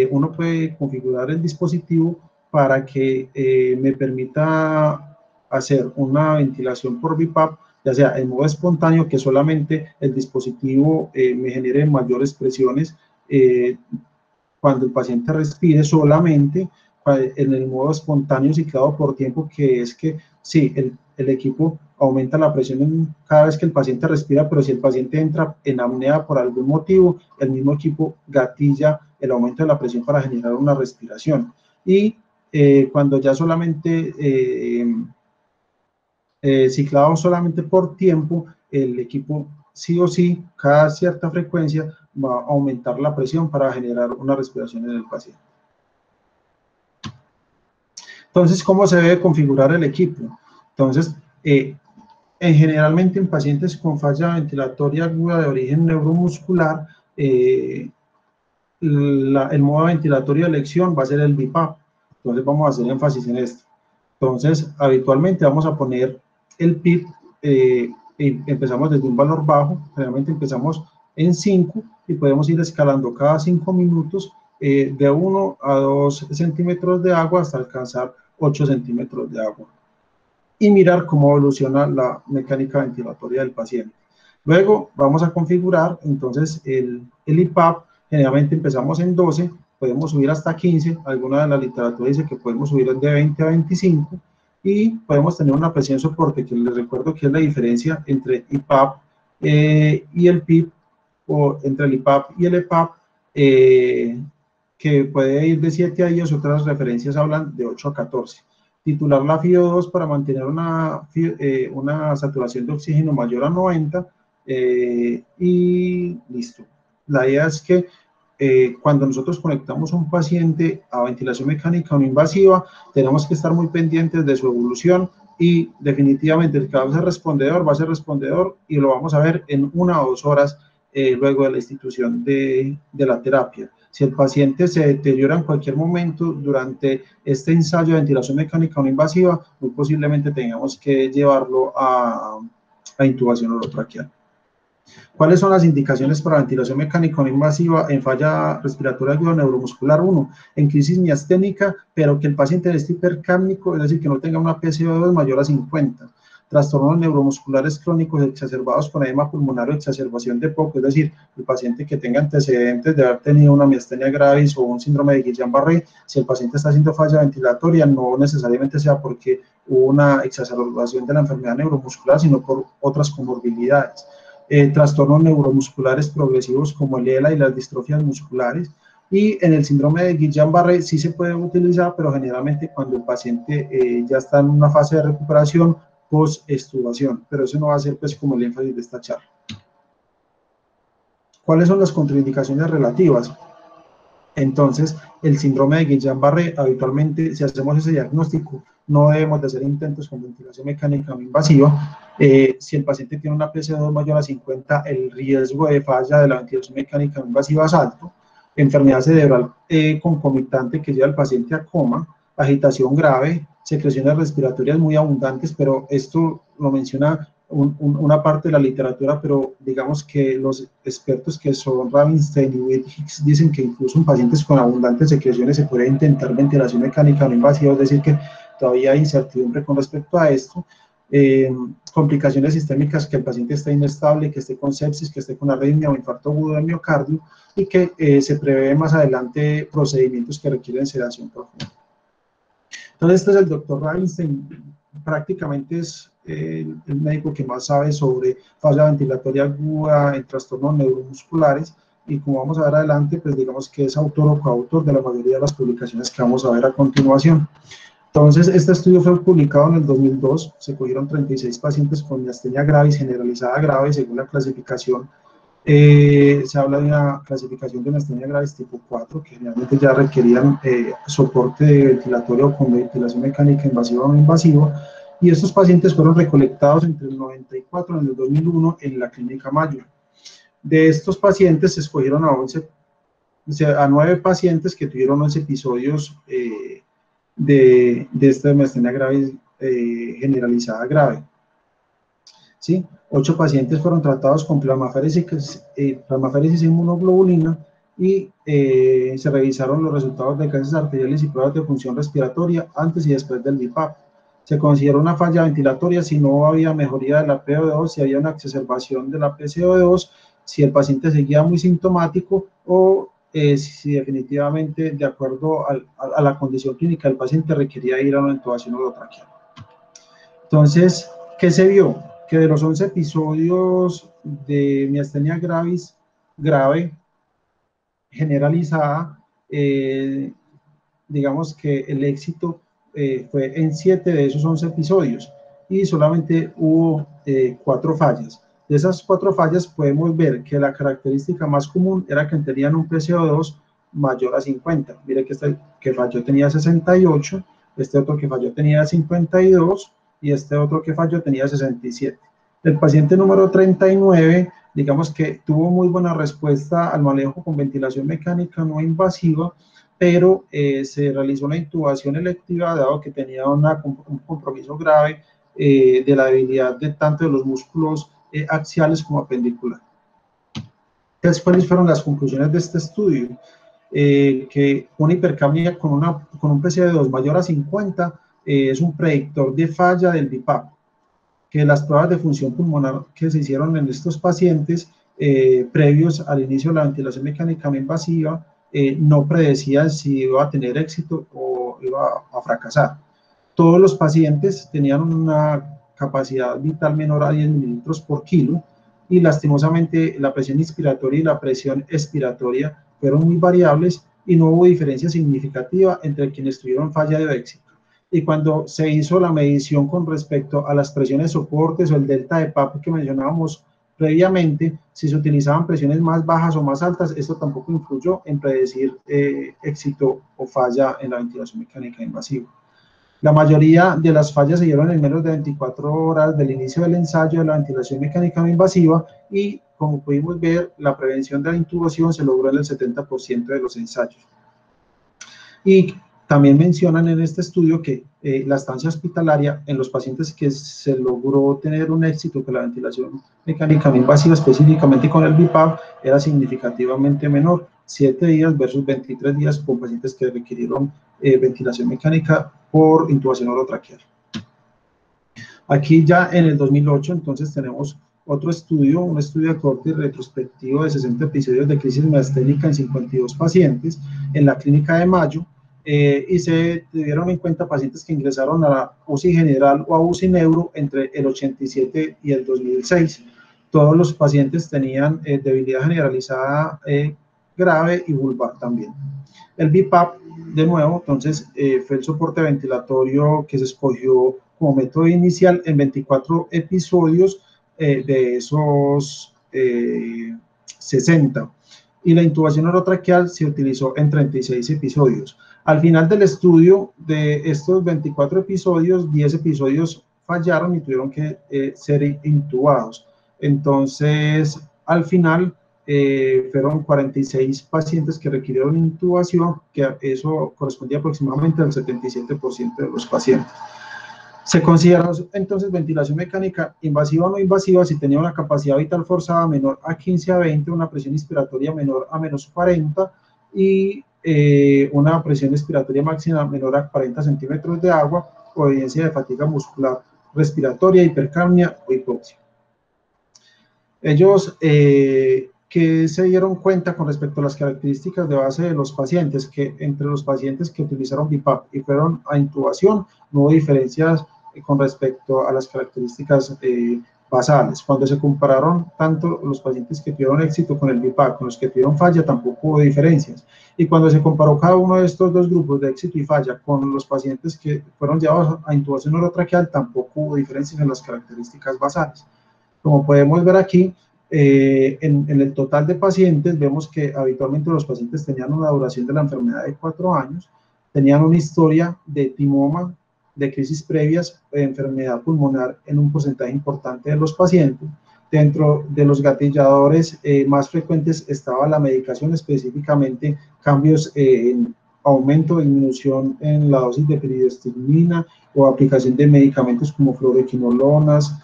uno puede configurar el dispositivo para que me permita hacer una ventilación por BiPAP, ya sea en modo espontáneo, que solamente el dispositivo me genere mayores presiones cuando el paciente respire, solamente en el modo espontáneo ciclado por tiempo, que es que sí, el equipo aumenta la presión cada vez que el paciente respira, pero si el paciente entra en apnea por algún motivo, el mismo equipo gatilla el aumento de la presión para generar una respiración. Y cuando ya solamente ciclado solamente por tiempo, el equipo sí o sí, cada cierta frecuencia, va a aumentar la presión para generar una respiración en el paciente. Entonces, ¿cómo se debe configurar el equipo? Entonces, generalmente en pacientes con falla ventilatoria aguda de origen neuromuscular, el modo ventilatorio de elección va a ser el BiPAP. Entonces, vamos a hacer énfasis en esto. Entonces, habitualmente vamos a poner el PIP, empezamos desde un valor bajo, generalmente empezamos en 5 y podemos ir escalando cada 5 minutos de 1 a 2 centímetros de agua hasta alcanzar 8 centímetros de agua. Y mirar cómo evoluciona la mecánica ventilatoria del paciente. Luego vamos a configurar entonces el IPAP. Generalmente empezamos en 12, podemos subir hasta 15, alguna de la literatura dice que podemos subir de 20 a 25, y podemos tener una presión soporte, que les recuerdo que es la diferencia entre IPAP y el PIP, o entre el IPAP y el EPAP, que puede ir de 7 a 10, otras referencias hablan de 8 a 14. Titular la FiO2 para mantener una saturación de oxígeno mayor a 90, y listo. La idea es que cuando nosotros conectamos a un paciente a ventilación mecánica no invasiva, tenemos que estar muy pendientes de su evolución, y definitivamente el que va a ser respondedor y lo vamos a ver en 1 o 2 horas luego de la institución de la terapia. Si el paciente se deteriora en cualquier momento durante este ensayo de ventilación mecánica no invasiva, muy posiblemente tengamos que llevarlo a intubación orotraqueal. ¿Cuáles son las indicaciones para ventilación mecánica no invasiva en falla respiratoria aguda neuromuscular? 1. En crisis miasténica, pero que el paciente esté hipercápnico, es decir, que no tenga una PCO2 mayor a 50. Trastornos neuromusculares crónicos exacerbados con edema pulmonar o exacerbación de POC, es decir, el paciente que tenga antecedentes de haber tenido una miastenia gravis o un síndrome de Guillain-Barré. Si el paciente está haciendo falla ventilatoria, no necesariamente sea porque hubo una exacerbación de la enfermedad neuromuscular, sino por otras comorbilidades. Trastornos neuromusculares progresivos como el ELA y las distrofias musculares. Y en el síndrome de Guillain-Barré sí se puede utilizar, pero generalmente cuando el paciente ya está en una fase de recuperación post-extubación, pero eso no va a ser pues como el énfasis de esta charla. ¿Cuáles son las contraindicaciones relativas? Entonces, el síndrome de Guillain-Barré, habitualmente, si hacemos ese diagnóstico, no debemos de hacer intentos con ventilación mecánica no invasiva. Si el paciente tiene una PCO2 mayor a 50, el riesgo de falla de la ventilación mecánica no invasiva es alto. Enfermedad cerebral concomitante que lleva al paciente a coma, agitación grave, secreciones respiratorias muy abundantes, pero esto lo menciona una parte de la literatura, pero digamos que los expertos que son Rabinstein y Whitehicks dicen que incluso en pacientes con abundantes secreciones se puede intentar ventilación mecánica no invasiva, es decir, que todavía hay incertidumbre con respecto a esto. Complicaciones sistémicas, que el paciente esté inestable, que esté con sepsis, que esté con arritmia o infarto agudo del miocardio, y que se prevé más adelante procedimientos que requieren sedación profunda. Entonces, este es el doctor Rabinstein, prácticamente es el médico que más sabe sobre falla ventilatoria aguda en trastornos neuromusculares, y como vamos a ver adelante, pues digamos que es autor o coautor de la mayoría de las publicaciones que vamos a ver a continuación. Entonces, este estudio fue publicado en el 2002, se cogieron 36 pacientes con miastenia gravis generalizada grave según la clasificación. Se habla de una clasificación de miastenia gravis tipo 4, que generalmente ya requerían soporte de ventilatorio con ventilación mecánica invasiva o no invasiva, y estos pacientes fueron recolectados entre el 94 y el 2001 en la clínica Mayo. De estos pacientes se escogieron a 9 pacientes que tuvieron 11 episodios de esta miastenia gravis generalizada grave. ¿Sí? 8 pacientes fueron tratados con plasmaféresis e inmunoglobulina, y se revisaron los resultados de gases arteriales y pruebas de función respiratoria antes y después del BiPAP. Se consideró una falla ventilatoria si no había mejoría de la PO2, si había una exacerbación de la PCO2, si el paciente seguía muy sintomático, o si definitivamente, de acuerdo a la condición clínica del paciente, requería ir a una intubación orotraqueal. Entonces, ¿qué se vio? Que de los 11 episodios de miastenia gravis grave generalizada, digamos que el éxito fue en 7 de esos 11 episodios, y solamente hubo 4 fallas. De esas 4 fallas podemos ver que la característica más común era que tenían un PCO2 mayor a 50. Mire que este que falló tenía 68, este otro que falló tenía 52, y este otro que falló tenía 67. El paciente número 39, digamos que tuvo muy buena respuesta al manejo con ventilación mecánica no invasiva, pero se realizó una intubación electiva dado que tenía un compromiso grave de la debilidad de tanto de los músculos axiales como apendicular. ¿Cuáles fueron las conclusiones de este estudio? Que una hipercapnia con un PCO2 mayor a 50 es un predictor de falla del BiPAP. que las pruebas de función pulmonar que se hicieron en estos pacientes previos al inicio de la ventilación mecánica no invasiva no predecían si iba a tener éxito o iba a fracasar. Todos los pacientes tenían una capacidad vital menor a 10 mililitros por kilo y lastimosamente la presión inspiratoria y la presión expiratoria fueron muy variables y no hubo diferencia significativa entre quienes tuvieron falla de éxito. Y cuando se hizo la medición con respecto a las presiones soportes o el delta de PAP que mencionábamos previamente, si se utilizaban presiones más bajas o más altas, esto tampoco influyó en predecir éxito o falla en la ventilación mecánica invasiva. La mayoría de las fallas se dieron en menos de 24 horas del inicio del ensayo de la ventilación mecánica no invasiva y, como pudimos ver, la prevención de la intubación se logró en el 70% de los ensayos. Y también mencionan en este estudio que la estancia hospitalaria en los pacientes que se logró tener un éxito con la ventilación mecánica no invasiva, específicamente con el BiPAP, era significativamente menor, 7 días versus 23 días con pacientes que requirieron ventilación mecánica por intubación orotraqueal. Aquí ya en el 2008, entonces tenemos otro estudio, un estudio de corte retrospectivo de 60 episodios de crisis miasténica en 52 pacientes en la clínica de Mayo, y se tuvieron en cuenta pacientes que ingresaron a la UCI general o a UCI neuro entre el 87 y el 2006. Todos los pacientes tenían debilidad generalizada grave y vulvar también. El BiPAP, de nuevo, entonces, fue el soporte ventilatorio que se escogió como método inicial en 24 episodios de esos 60. Y la intubación orotraqueal se utilizó en 36 episodios. Al final del estudio, de estos 24 episodios, 10 episodios fallaron y tuvieron que ser intubados. Entonces, al final, fueron 46 pacientes que requirieron intubación, que eso correspondía aproximadamente al 77% de los pacientes. Se considera entonces ventilación mecánica invasiva o no invasiva si tenía una capacidad vital forzada menor a 15 a 20, una presión inspiratoria menor a menos 40 y una presión expiratoria máxima menor a 40 centímetros de agua o evidencia de fatiga muscular respiratoria, hipercapnia o hipoxia. Ellos que se dieron cuenta con respecto a las características de base de los pacientes, que entre los pacientes que utilizaron BiPAP y fueron a intubación, no hubo diferencias con respecto a las características basales. Cuando se compararon tanto los pacientes que tuvieron éxito con el BiPAP con los que tuvieron falla, tampoco hubo diferencias. Y cuando se comparó cada uno de estos dos grupos de éxito y falla con los pacientes que fueron llevados a intubación orotraqueal, tampoco hubo diferencias en las características basales. Como podemos ver aquí, en el total de pacientes, vemos que habitualmente los pacientes tenían una duración de la enfermedad de 4 años, tenían una historia de timoma, de crisis previas, de enfermedad pulmonar en un porcentaje importante de los pacientes. Dentro de los gatilladores más frecuentes estaba la medicación, específicamente cambios en aumento o disminución en la dosis de piridostigmina o aplicación de medicamentos como fluoroquinolonas,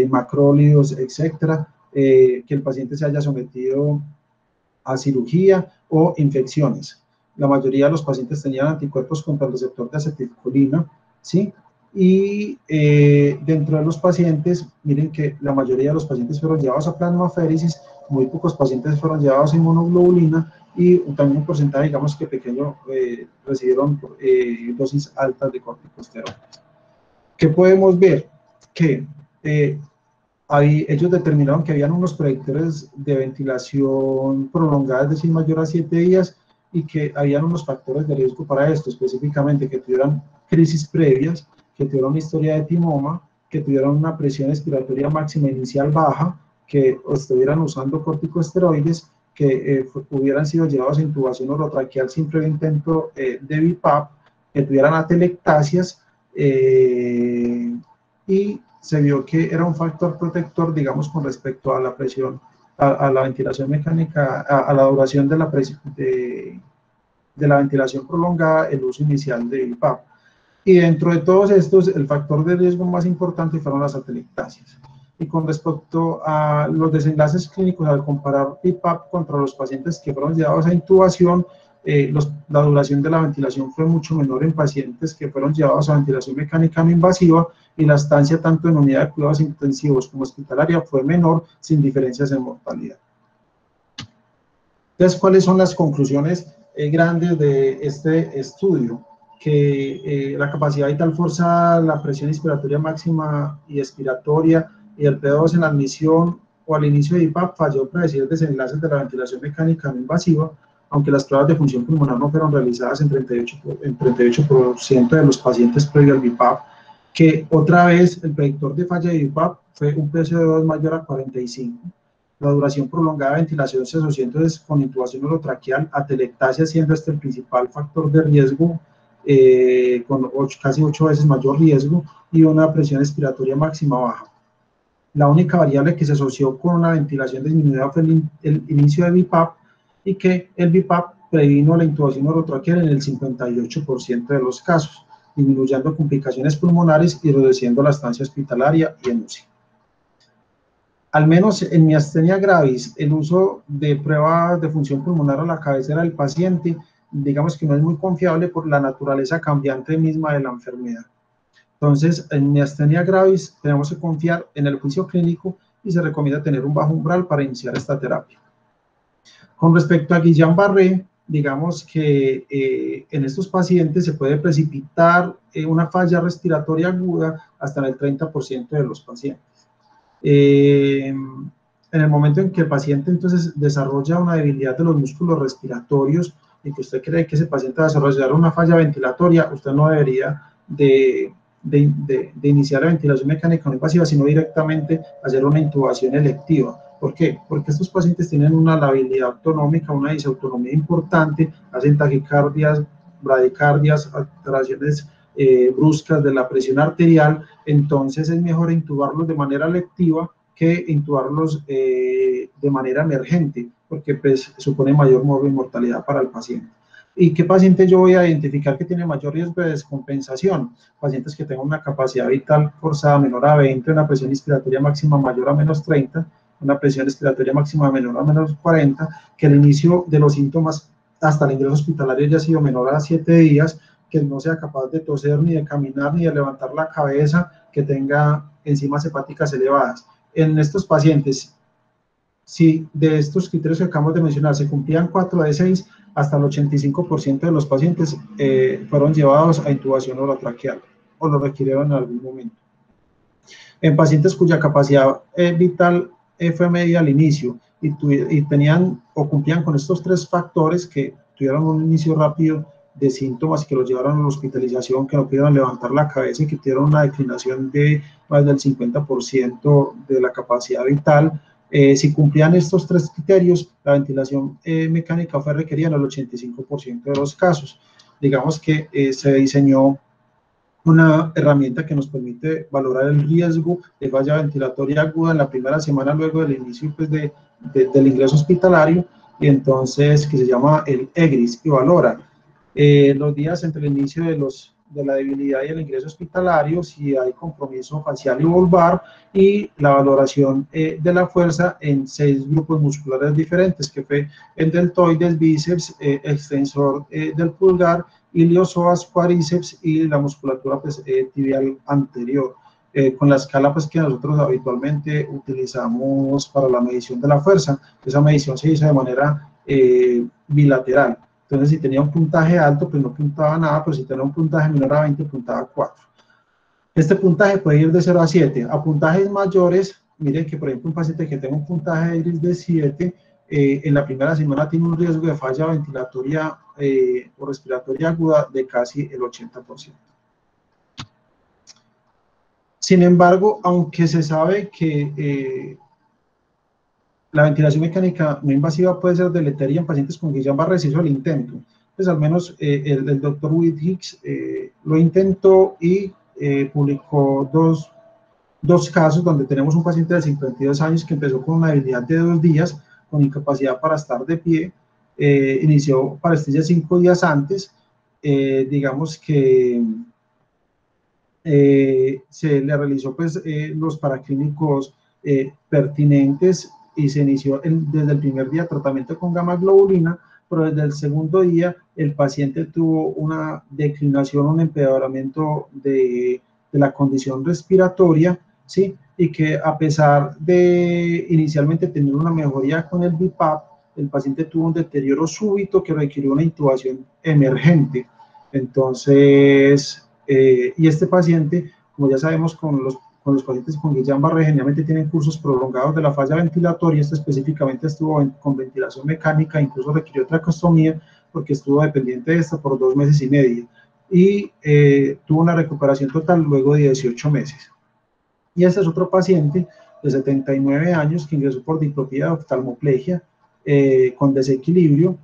macrólidos, etcétera, que el paciente se haya sometido a cirugía o infecciones. La mayoría de los pacientes tenían anticuerpos contra el receptor de acetilcolina, ¿sí? Y dentro de los pacientes, miren que la mayoría de los pacientes fueron llevados a plasmaféresis, muy pocos pacientes fueron llevados a inmunoglobulina y también un porcentaje, digamos que pequeño, recibieron dosis altas de corticosteroides. ¿Qué podemos ver? Que ellos determinaron que habían unos predictores de ventilación prolongada, es decir, mayor a 7 días, y que habían unos factores de riesgo para esto, específicamente que tuvieran crisis previas, que tuvieran una historia de timoma, que tuvieran una presión expiratoria máxima inicial baja, que estuvieran usando corticosteroides, que hubieran sido llevados a intubación orotraqueal sin previo intento de BiPAP, que tuvieran atelectasias, y se vio que era un factor protector, digamos, con respecto a la presión, a la ventilación mecánica, a la duración de la presión, de la ventilación prolongada, el uso inicial de BiPAP. Y dentro de todos estos, el factor de riesgo más importante fueron las atelectasias. Y con respecto a los desenlaces clínicos, al comparar BiPAP contra los pacientes que fueron llevados a intubación, la duración de la ventilación fue mucho menor en pacientes que fueron llevados a ventilación mecánica no invasiva, y la estancia tanto en unidad de cuidados intensivos como hospitalaria fue menor, sin diferencias en mortalidad. Entonces, ¿cuáles son las conclusiones grandes de este estudio? Que la capacidad vital forzada, la presión inspiratoria máxima y expiratoria y el P2 en la admisión o al inicio de IPAP falló predecir desenlaces de la ventilación mecánica no invasiva, aunque las pruebas de función pulmonar no fueron realizadas en 38% de los pacientes previo al BIPAP, que otra vez el predictor de falla de BIPAP fue un PCO2 mayor a 45. La duración prolongada de ventilación se asocia entonces con intubación orotraqueal, atelectasia siendo este el principal factor de riesgo, con casi 8 veces mayor riesgo, y una presión expiratoria máxima baja. La única variable que se asoció con una ventilación disminuida fue el inicio de BIPAP, y que el BIPAP previno la intubación orotraqueal en el 58% de los casos, disminuyendo complicaciones pulmonares y reduciendo la estancia hospitalaria y en UCI. Al menos en miastenia gravis, el uso de pruebas de función pulmonar a la cabecera del paciente, digamos que no es muy confiable por la naturaleza cambiante misma de la enfermedad. Entonces, en miastenia gravis tenemos que confiar en el juicio clínico y se recomienda tener un bajo umbral para iniciar esta terapia. Con respecto a Guillain-Barré, digamos que en estos pacientes se puede precipitar una falla respiratoria aguda hasta en el 30% de los pacientes. En el momento en que el paciente entonces desarrolla una debilidad de los músculos respiratorios y que usted cree que ese paciente va a desarrollar una falla ventilatoria, usted no debería de iniciar la ventilación mecánica no invasiva, sino directamente hacer una intubación electiva. ¿Por qué? Porque estos pacientes tienen una labilidad autonómica, una disautonomía importante, hacen taquicardias, bradicardias, alteraciones bruscas de la presión arterial. Entonces es mejor intubarlos de manera electiva que intubarlos de manera emergente, porque pues, supone mayor mortalidad para el paciente. ¿Y qué paciente yo voy a identificar que tiene mayor riesgo de descompensación? Pacientes que tengan una capacidad vital forzada menor a 20, una presión inspiratoria máxima mayor a menos 30, una presión respiratoria máxima menor a menos 40, que el inicio de los síntomas hasta el ingreso hospitalario haya sido menor a 7 días, que no sea capaz de toser, ni de caminar, ni de levantar la cabeza, que tenga enzimas hepáticas elevadas. En estos pacientes, si de estos criterios que acabamos de mencionar se cumplían 4 de 6, hasta el 85% de los pacientes fueron llevados a intubación orotraqueal o lo requirieron en algún momento. En pacientes cuya capacidad vital fue media al inicio y tenían o cumplían con estos 3 factores, que tuvieron un inicio rápido de síntomas que los llevaron a la hospitalización, que no pudieron levantar la cabeza y que tuvieron una declinación de más del 50% de la capacidad vital. Si cumplían estos 3 criterios, la ventilación mecánica fue requerida en el 85% de los casos. Digamos que se diseñó una herramienta que nos permite valorar el riesgo de falla ventilatoria aguda en la primera semana luego del inicio pues, del ingreso hospitalario, y entonces que se llama el EGRIS, y valora los días entre el inicio de la debilidad y el ingreso hospitalario, si hay compromiso facial y vulvar, y la valoración de la fuerza en 6 grupos musculares diferentes, que fue el deltoides, bíceps, extensor del pulgar, iliosoas, cuádriceps y la musculatura pues, tibial anterior, con la escala pues, que nosotros habitualmente utilizamos para la medición de la fuerza. Esa medición se hizo de manera bilateral. Entonces, si tenía un puntaje alto, pues no puntaba nada, pero si tenía un puntaje menor a 20, puntaba 4. Este puntaje puede ir de 0 a 7. A puntajes mayores, miren que, por ejemplo, un paciente que tenga un puntaje de EGRIS de 7, en la primera semana tiene un riesgo de falla ventilatoria o respiratoria aguda de casi el 80%. Sin embargo, aunque se sabe que la ventilación mecánica no invasiva puede ser deleteria en pacientes con Guillain-Barré, se hizo el intento. Pues al menos el doctor Whitehicks lo intentó y publicó dos casos donde tenemos un paciente de 52 años que empezó con una debilidad de 2 días, con incapacidad para estar de pie, inició parestesia 5 días antes, digamos que se le realizó pues, los paraclínicos pertinentes y se inició desde el primer día tratamiento con gamma globulina, pero desde el segundo día el paciente tuvo una declinación, un empeoramiento de la condición respiratoria, ¿sí? Y que a pesar de inicialmente tener una mejoría con el BiPAP, el paciente tuvo un deterioro súbito que requirió una intubación emergente. Entonces, y este paciente, como ya sabemos, con los pacientes con Guillain-Barré generalmente tienen cursos prolongados de la falla ventilatoria. Este específicamente estuvo con ventilación mecánica, incluso requirió tracostomía porque estuvo dependiente de esta por 2 meses y medio y tuvo una recuperación total luego de 18 meses. Y este es otro paciente de 79 años que ingresó por diplopía de oftalmoplegia con desequilibrio,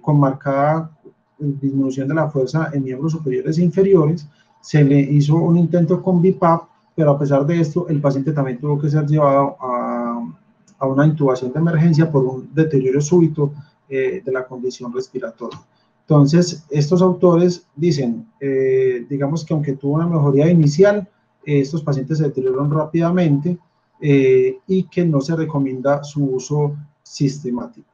con marcada disminución de la fuerza en miembros superiores e inferiores. Se le hizo un intento con BiPAP, pero a pesar de esto, el paciente también tuvo que ser llevado a una intubación de emergencia por un deterioro súbito de la condición respiratoria. Entonces, estos autores dicen, digamos que aunque tuvo una mejoría inicial, estos pacientes se deterioran rápidamente y que no se recomienda su uso sistemático.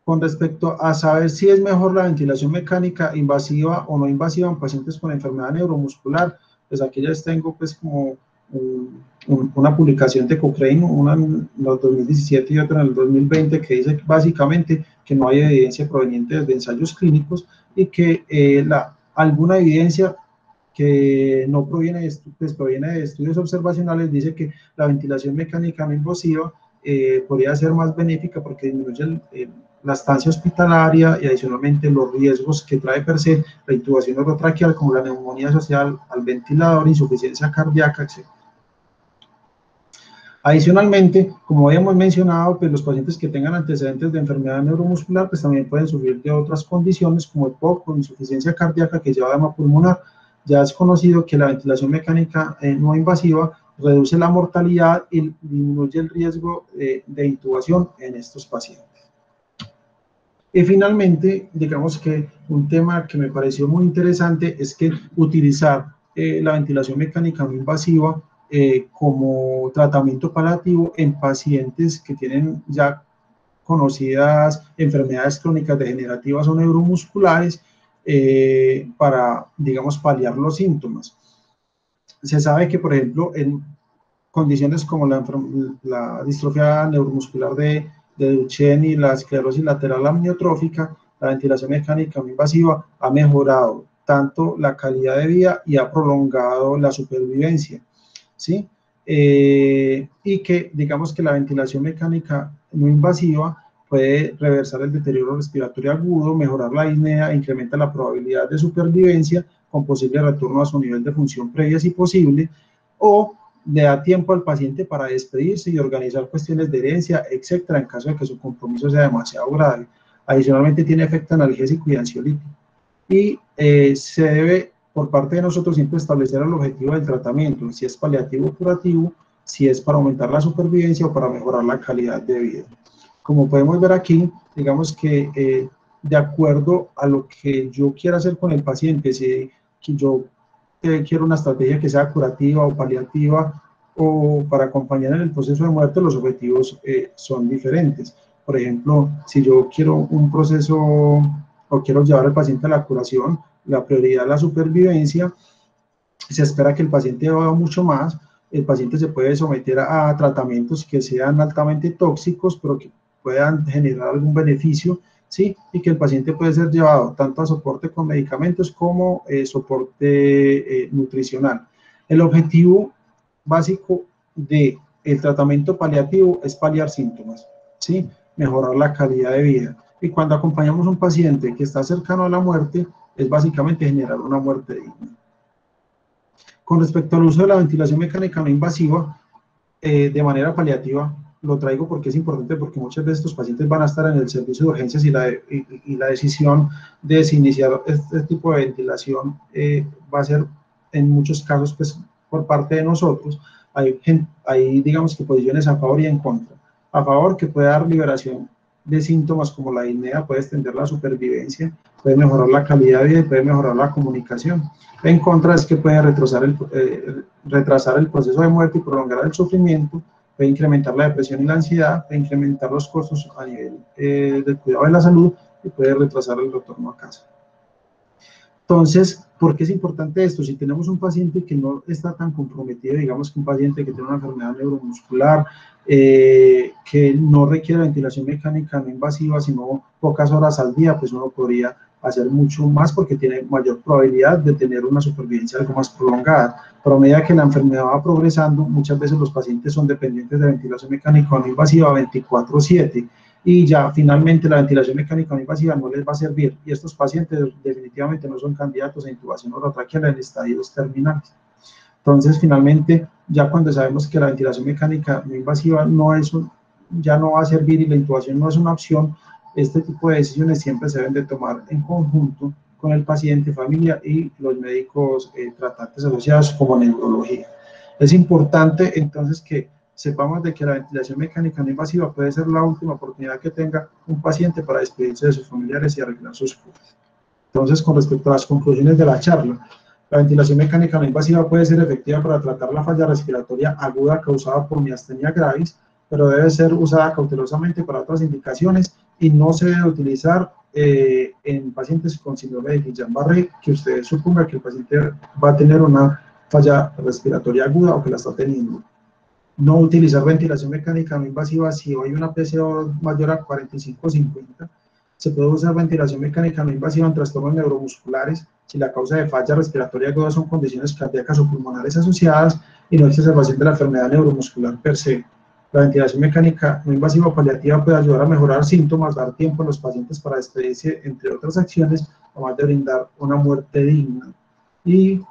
Con respecto a saber si es mejor la ventilación mecánica invasiva o no invasiva en pacientes con enfermedad neuromuscular, pues aquí les tengo pues como una publicación de Cochrane, una en el 2017 y otra en el 2020, que dice básicamente que no hay evidencia proveniente de ensayos clínicos y que alguna evidencia que no proviene de estudios observacionales dice que la ventilación mecánica no invasiva podría ser más benéfica porque disminuye la estancia hospitalaria y adicionalmente los riesgos que trae per se la intubación orotraqueal como la neumonía asociada al ventilador, insuficiencia cardíaca, etc. Adicionalmente, como habíamos mencionado, pues los pacientes que tengan antecedentes de enfermedad neuromuscular pues también pueden sufrir de otras condiciones como EPOC o insuficiencia cardíaca que lleva edema pulmonar. Ya es conocido que la ventilación mecánica no invasiva reduce la mortalidad y disminuye el riesgo de intubación en estos pacientes. Y finalmente, digamos que un tema que me pareció muy interesante es que utilizar la ventilación mecánica no invasiva como tratamiento paliativo en pacientes que tienen ya conocidas enfermedades crónicas degenerativas o neuromusculares para, digamos, paliar los síntomas. Se sabe que, por ejemplo, en condiciones como la distrofia neuromuscular de Duchenne y la esclerosis lateral amniotrófica, la ventilación mecánica no invasiva ha mejorado tanto la calidad de vida y ha prolongado la supervivencia, ¿sí? Y que digamos que la ventilación mecánica no invasiva puede reversar el deterioro respiratorio agudo, mejorar la disnea, incrementa la probabilidad de supervivencia con posible retorno a su nivel de función previa si posible, o le da tiempo al paciente para despedirse y organizar cuestiones de herencia, etcétera, en caso de que su compromiso sea demasiado grave. Adicionalmente tiene efecto analgésico y ansiolítico. Y se debe, por parte de nosotros, siempre establecer el objetivo del tratamiento, si es paliativo o curativo, si es para aumentar la supervivencia o para mejorar la calidad de vida. Como podemos ver aquí, digamos que de acuerdo a lo que yo quiera hacer con el paciente, si yo quiero una estrategia que sea curativa o paliativa o para acompañar en el proceso de muerte, los objetivos son diferentes. Por ejemplo, si yo quiero un proceso o quiero llevar al paciente a la curación, la prioridad es la supervivencia, se espera que el paciente haga mucho más, el paciente se puede someter a tratamientos que sean altamente tóxicos, pero que puedan generar algún beneficio, ¿sí? Y que el paciente puede ser llevado tanto a soporte con medicamentos como soporte nutricional. El objetivo básico del tratamiento paliativo es paliar síntomas, ¿sí? Mejorar la calidad de vida. Y cuando acompañamos a un paciente que está cercano a la muerte, es básicamente generar una muerte digna. Con respecto al uso de la ventilación mecánica no invasiva, de manera paliativa, lo traigo porque es importante, porque muchos de estos pacientes van a estar en el servicio de urgencias y la decisión de iniciar este tipo de ventilación va a ser en muchos casos pues, por parte de nosotros. Hay digamos que posiciones a favor y en contra. A favor, que puede dar liberación de síntomas como la disnea, puede extender la supervivencia, puede mejorar la calidad de vida y puede mejorar la comunicación. En contra es que puede retrasar el proceso de muerte y prolongar el sufrimiento puede incrementar la depresión y la ansiedad, puede incrementar los costos a nivel del cuidado de la salud y puede retrasar el retorno a casa. Entonces, ¿por qué es importante esto? Si tenemos un paciente que no está tan comprometido, digamos que un paciente que tiene una enfermedad neuromuscular, que no requiere ventilación mecánica no invasiva, sino pocas horas al día, pues uno podría hacer mucho más porque tiene mayor probabilidad de tener una supervivencia algo más prolongada. Pero a medida que la enfermedad va progresando, muchas veces los pacientes son dependientes de ventilación mecánica no invasiva 24/7. Y ya finalmente la ventilación mecánica no invasiva no les va a servir y estos pacientes definitivamente no son candidatos a intubación orotraqueal en estadios terminales. Entonces, finalmente, ya cuando sabemos que la ventilación mecánica no invasiva ya no va a servir y la intubación no es una opción, este tipo de decisiones siempre se deben de tomar en conjunto con el paciente, familia y los médicos tratantes asociados como neurología. Es importante entonces que sepamos de que la ventilación mecánica no invasiva puede ser la última oportunidad que tenga un paciente para despedirse de sus familiares y arreglar sus cosas. Entonces, con respecto a las conclusiones de la charla, la ventilación mecánica no invasiva puede ser efectiva para tratar la falla respiratoria aguda causada por miastenia gravis, pero debe ser usada cautelosamente para otras indicaciones y no se debe utilizar en pacientes con síndrome de Guillain-Barré, que usted suponga que el paciente va a tener una falla respiratoria aguda o que la está teniendo. No utilizar ventilación mecánica no invasiva si hay una PCO mayor a 45-50. Se puede usar ventilación mecánica no invasiva en trastornos neuromusculares si la causa de falla respiratoria aguda son condiciones cardíacas o pulmonares asociadas y no exacerbación de la enfermedad neuromuscular per se. La ventilación mecánica no invasiva paliativa puede ayudar a mejorar síntomas, dar tiempo a los pacientes para despedirse, entre otras acciones, además de brindar una muerte digna. Y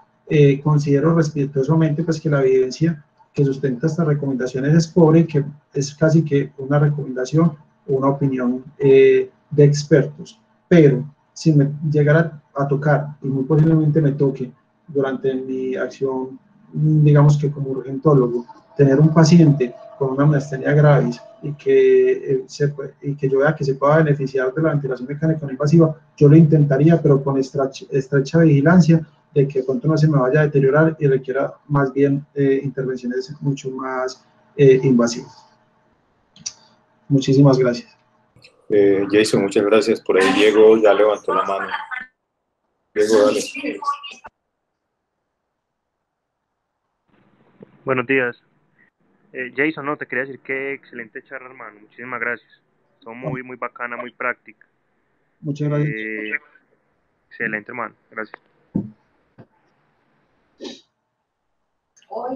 considero respetuosamente pues, que la evidencia que sustenta estas recomendaciones es pobre, que es casi que una recomendación o una opinión de expertos. Pero si me llegara a tocar, y muy posiblemente me toque durante mi acción, digamos que como urgentólogo, tener un paciente con una miastenia gravis y que yo vea que se pueda beneficiar de la ventilación mecánica no invasiva, yo lo intentaría, pero con estrecha vigilancia de que de pronto no se me vaya a deteriorar y requiera más bien intervenciones mucho más invasivas. Muchísimas gracias. Jason, muchas gracias. Por ahí Diego ya levantó la mano. Diego, dale. Buenos días. Jason, no, te quería decir que excelente charla, hermano. Muchísimas gracias. Todo muy bacana, muy práctica. Muchas gracias. Excelente, hermano. Gracias.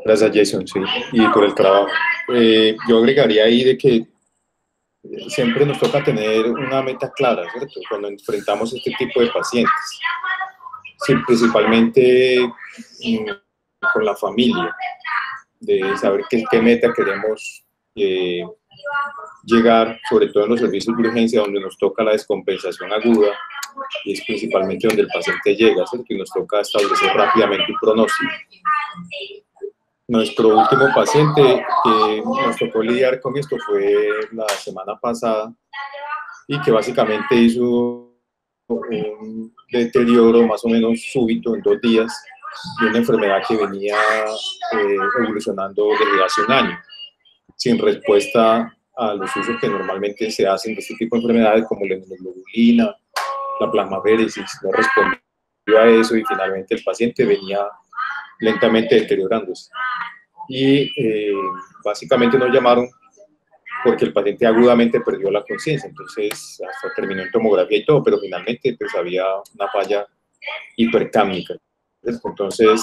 Gracias, Jason, sí, y por el trabajo. Yo agregaría ahí de que siempre nos toca tener una meta clara, ¿cierto? Cuando enfrentamos este tipo de pacientes. Sí, principalmente con la familia, de saber qué meta queremos llegar, sobre todo en los servicios de urgencia, donde nos toca la descompensación aguda, y es principalmente donde el paciente llega, ¿cierto? Y nos toca establecer rápidamente un pronóstico. Nuestro último paciente que nos tocó lidiar con esto fue la semana pasada y que básicamente hizo un deterioro más o menos súbito en 2 días de una enfermedad que venía evolucionando desde hace un año, sin respuesta a los usos que normalmente se hacen de este tipo de enfermedades como la inmunoglobulina, la plasmaféresis. No respondió a eso y finalmente el paciente venía lentamente deteriorándose. Y básicamente nos llamaron porque el paciente agudamente perdió la conciencia, entonces hasta terminó en tomografía y todo, pero finalmente pues había una falla hipercámnica. Entonces,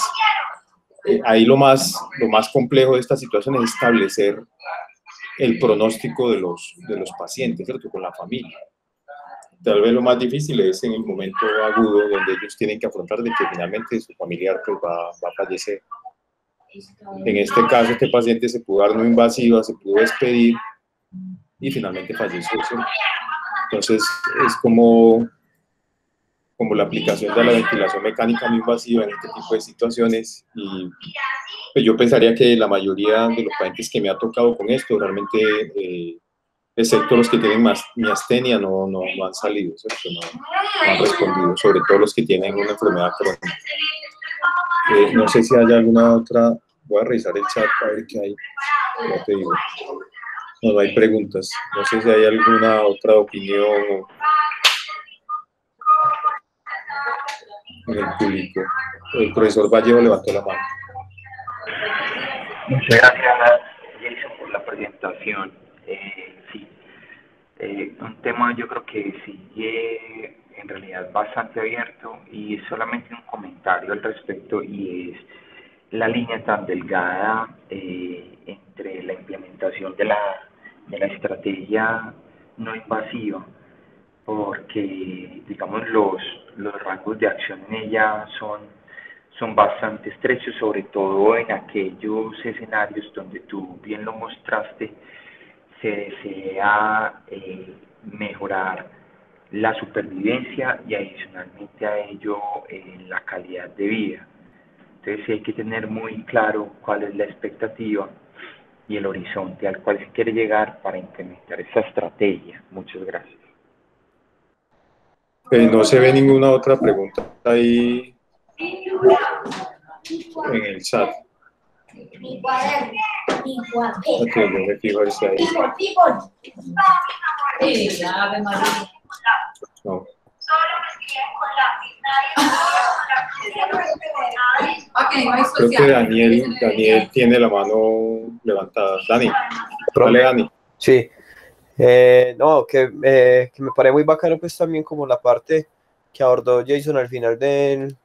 ahí lo más complejo de esta situación es establecer el pronóstico de los pacientes, ¿cierto? Con la familia. Tal vez lo más difícil es en el momento agudo donde ellos tienen que afrontar de que finalmente su familiar pues, va a fallecer. En este caso, este paciente se pudo dar no invasiva, se pudo despedir y finalmente falleció. ¿Sí? Entonces, es como la aplicación de la ventilación mecánica no invasiva en este tipo de situaciones. Y pues, yo pensaría que la mayoría de los pacientes que me ha tocado con esto, realmente, excepto los que tienen miastenia, no han salido, ¿cierto? No han respondido, sobre todo los que tienen una enfermedad crónica. No sé si hay alguna otra. Voy a revisar el chat a ver qué hay. ya te digo, no hay preguntas. No sé si hay alguna otra opinión en el público. El profesor Vallejo levantó la mano. Muchas gracias, Jason, por la presentación. Sí, un tema yo creo que sigue en realidad bastante abierto y solamente un comentario al respecto, y es la línea tan delgada entre la implementación de la estrategia no invasiva, porque digamos los rangos de acción en ella son bastante estrechos, sobre todo en aquellos escenarios donde tú bien lo mostraste, se desea mejorar la supervivencia y adicionalmente a ello la calidad de vida. Entonces sí hay que tener muy claro cuál es la expectativa y el horizonte al cual se quiere llegar para implementar esa estrategia. Muchas gracias. No se ve ninguna otra pregunta ahí en el chat. Ok, yo me fijo a ver si hay. No. Creo que Daniel tiene la mano levantada. Dani, dale, Dani. Sí. No, que me parece muy bacano pues también como la parte que abordó Jason al final del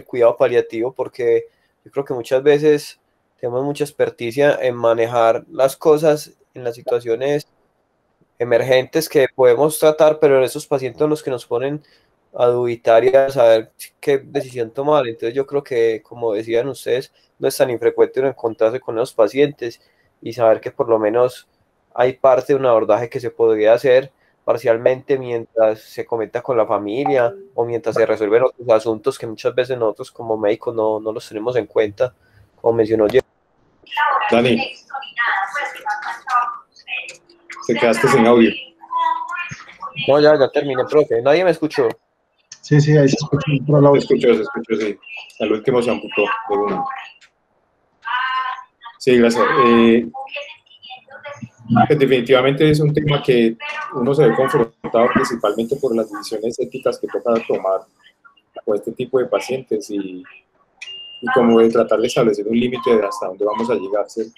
cuidado paliativo, porque yo creo que muchas veces tenemos mucha experticia en manejar las cosas en las situaciones emergentes que podemos tratar, pero en esos pacientes los que nos ponen a dubitar y a saber qué decisión tomar. Entonces yo creo que, como decían ustedes, no es tan infrecuente uno encontrarse con esos pacientes y saber que por lo menos hay parte de un abordaje que se podría hacer parcialmente mientras se comenta con la familia o mientras se resuelven otros asuntos que muchas veces nosotros como médicos no los tenemos en cuenta, como mencionó Jeff. Dani, te quedaste sin audio. No, ya terminé, profe. ¿Nadie me escuchó? Sí, ahí se escuchó. Se escuchó, sí. Al último se amputó de uno. Sí, gracias. Pues definitivamente es un tema que uno se ve confrontado principalmente por las decisiones éticas que toca tomar con este tipo de pacientes y como de tratar de establecer un límite de hasta dónde vamos a llegar, ¿sí?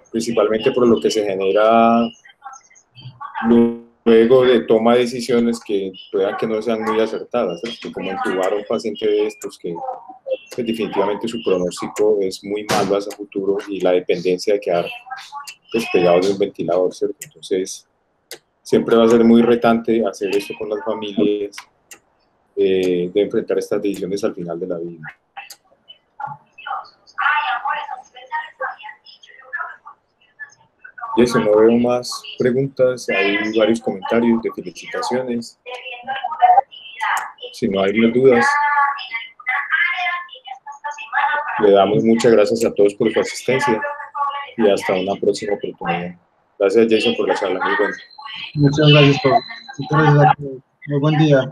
Principalmente por lo que se genera luego de toma de decisiones que puedan que no sean muy acertadas, ¿sí? Como intubar a un paciente de estos que pues, definitivamente su pronóstico es muy malo hacia futuro y la dependencia de quedar pues, pegado de un ventilador, ¿cierto? Entonces siempre va a ser muy retante hacer esto con las familias, de enfrentar estas decisiones al final de la vida. Y eso, no veo más preguntas, hay varios comentarios de felicitaciones. Si no hay más dudas, le damos muchas gracias a todos por su asistencia y hasta una próxima oportunidad. Gracias, Jason, por la charla. Muy buena. Muchas gracias, profe. Muchas gracias a todos. Muy buen día.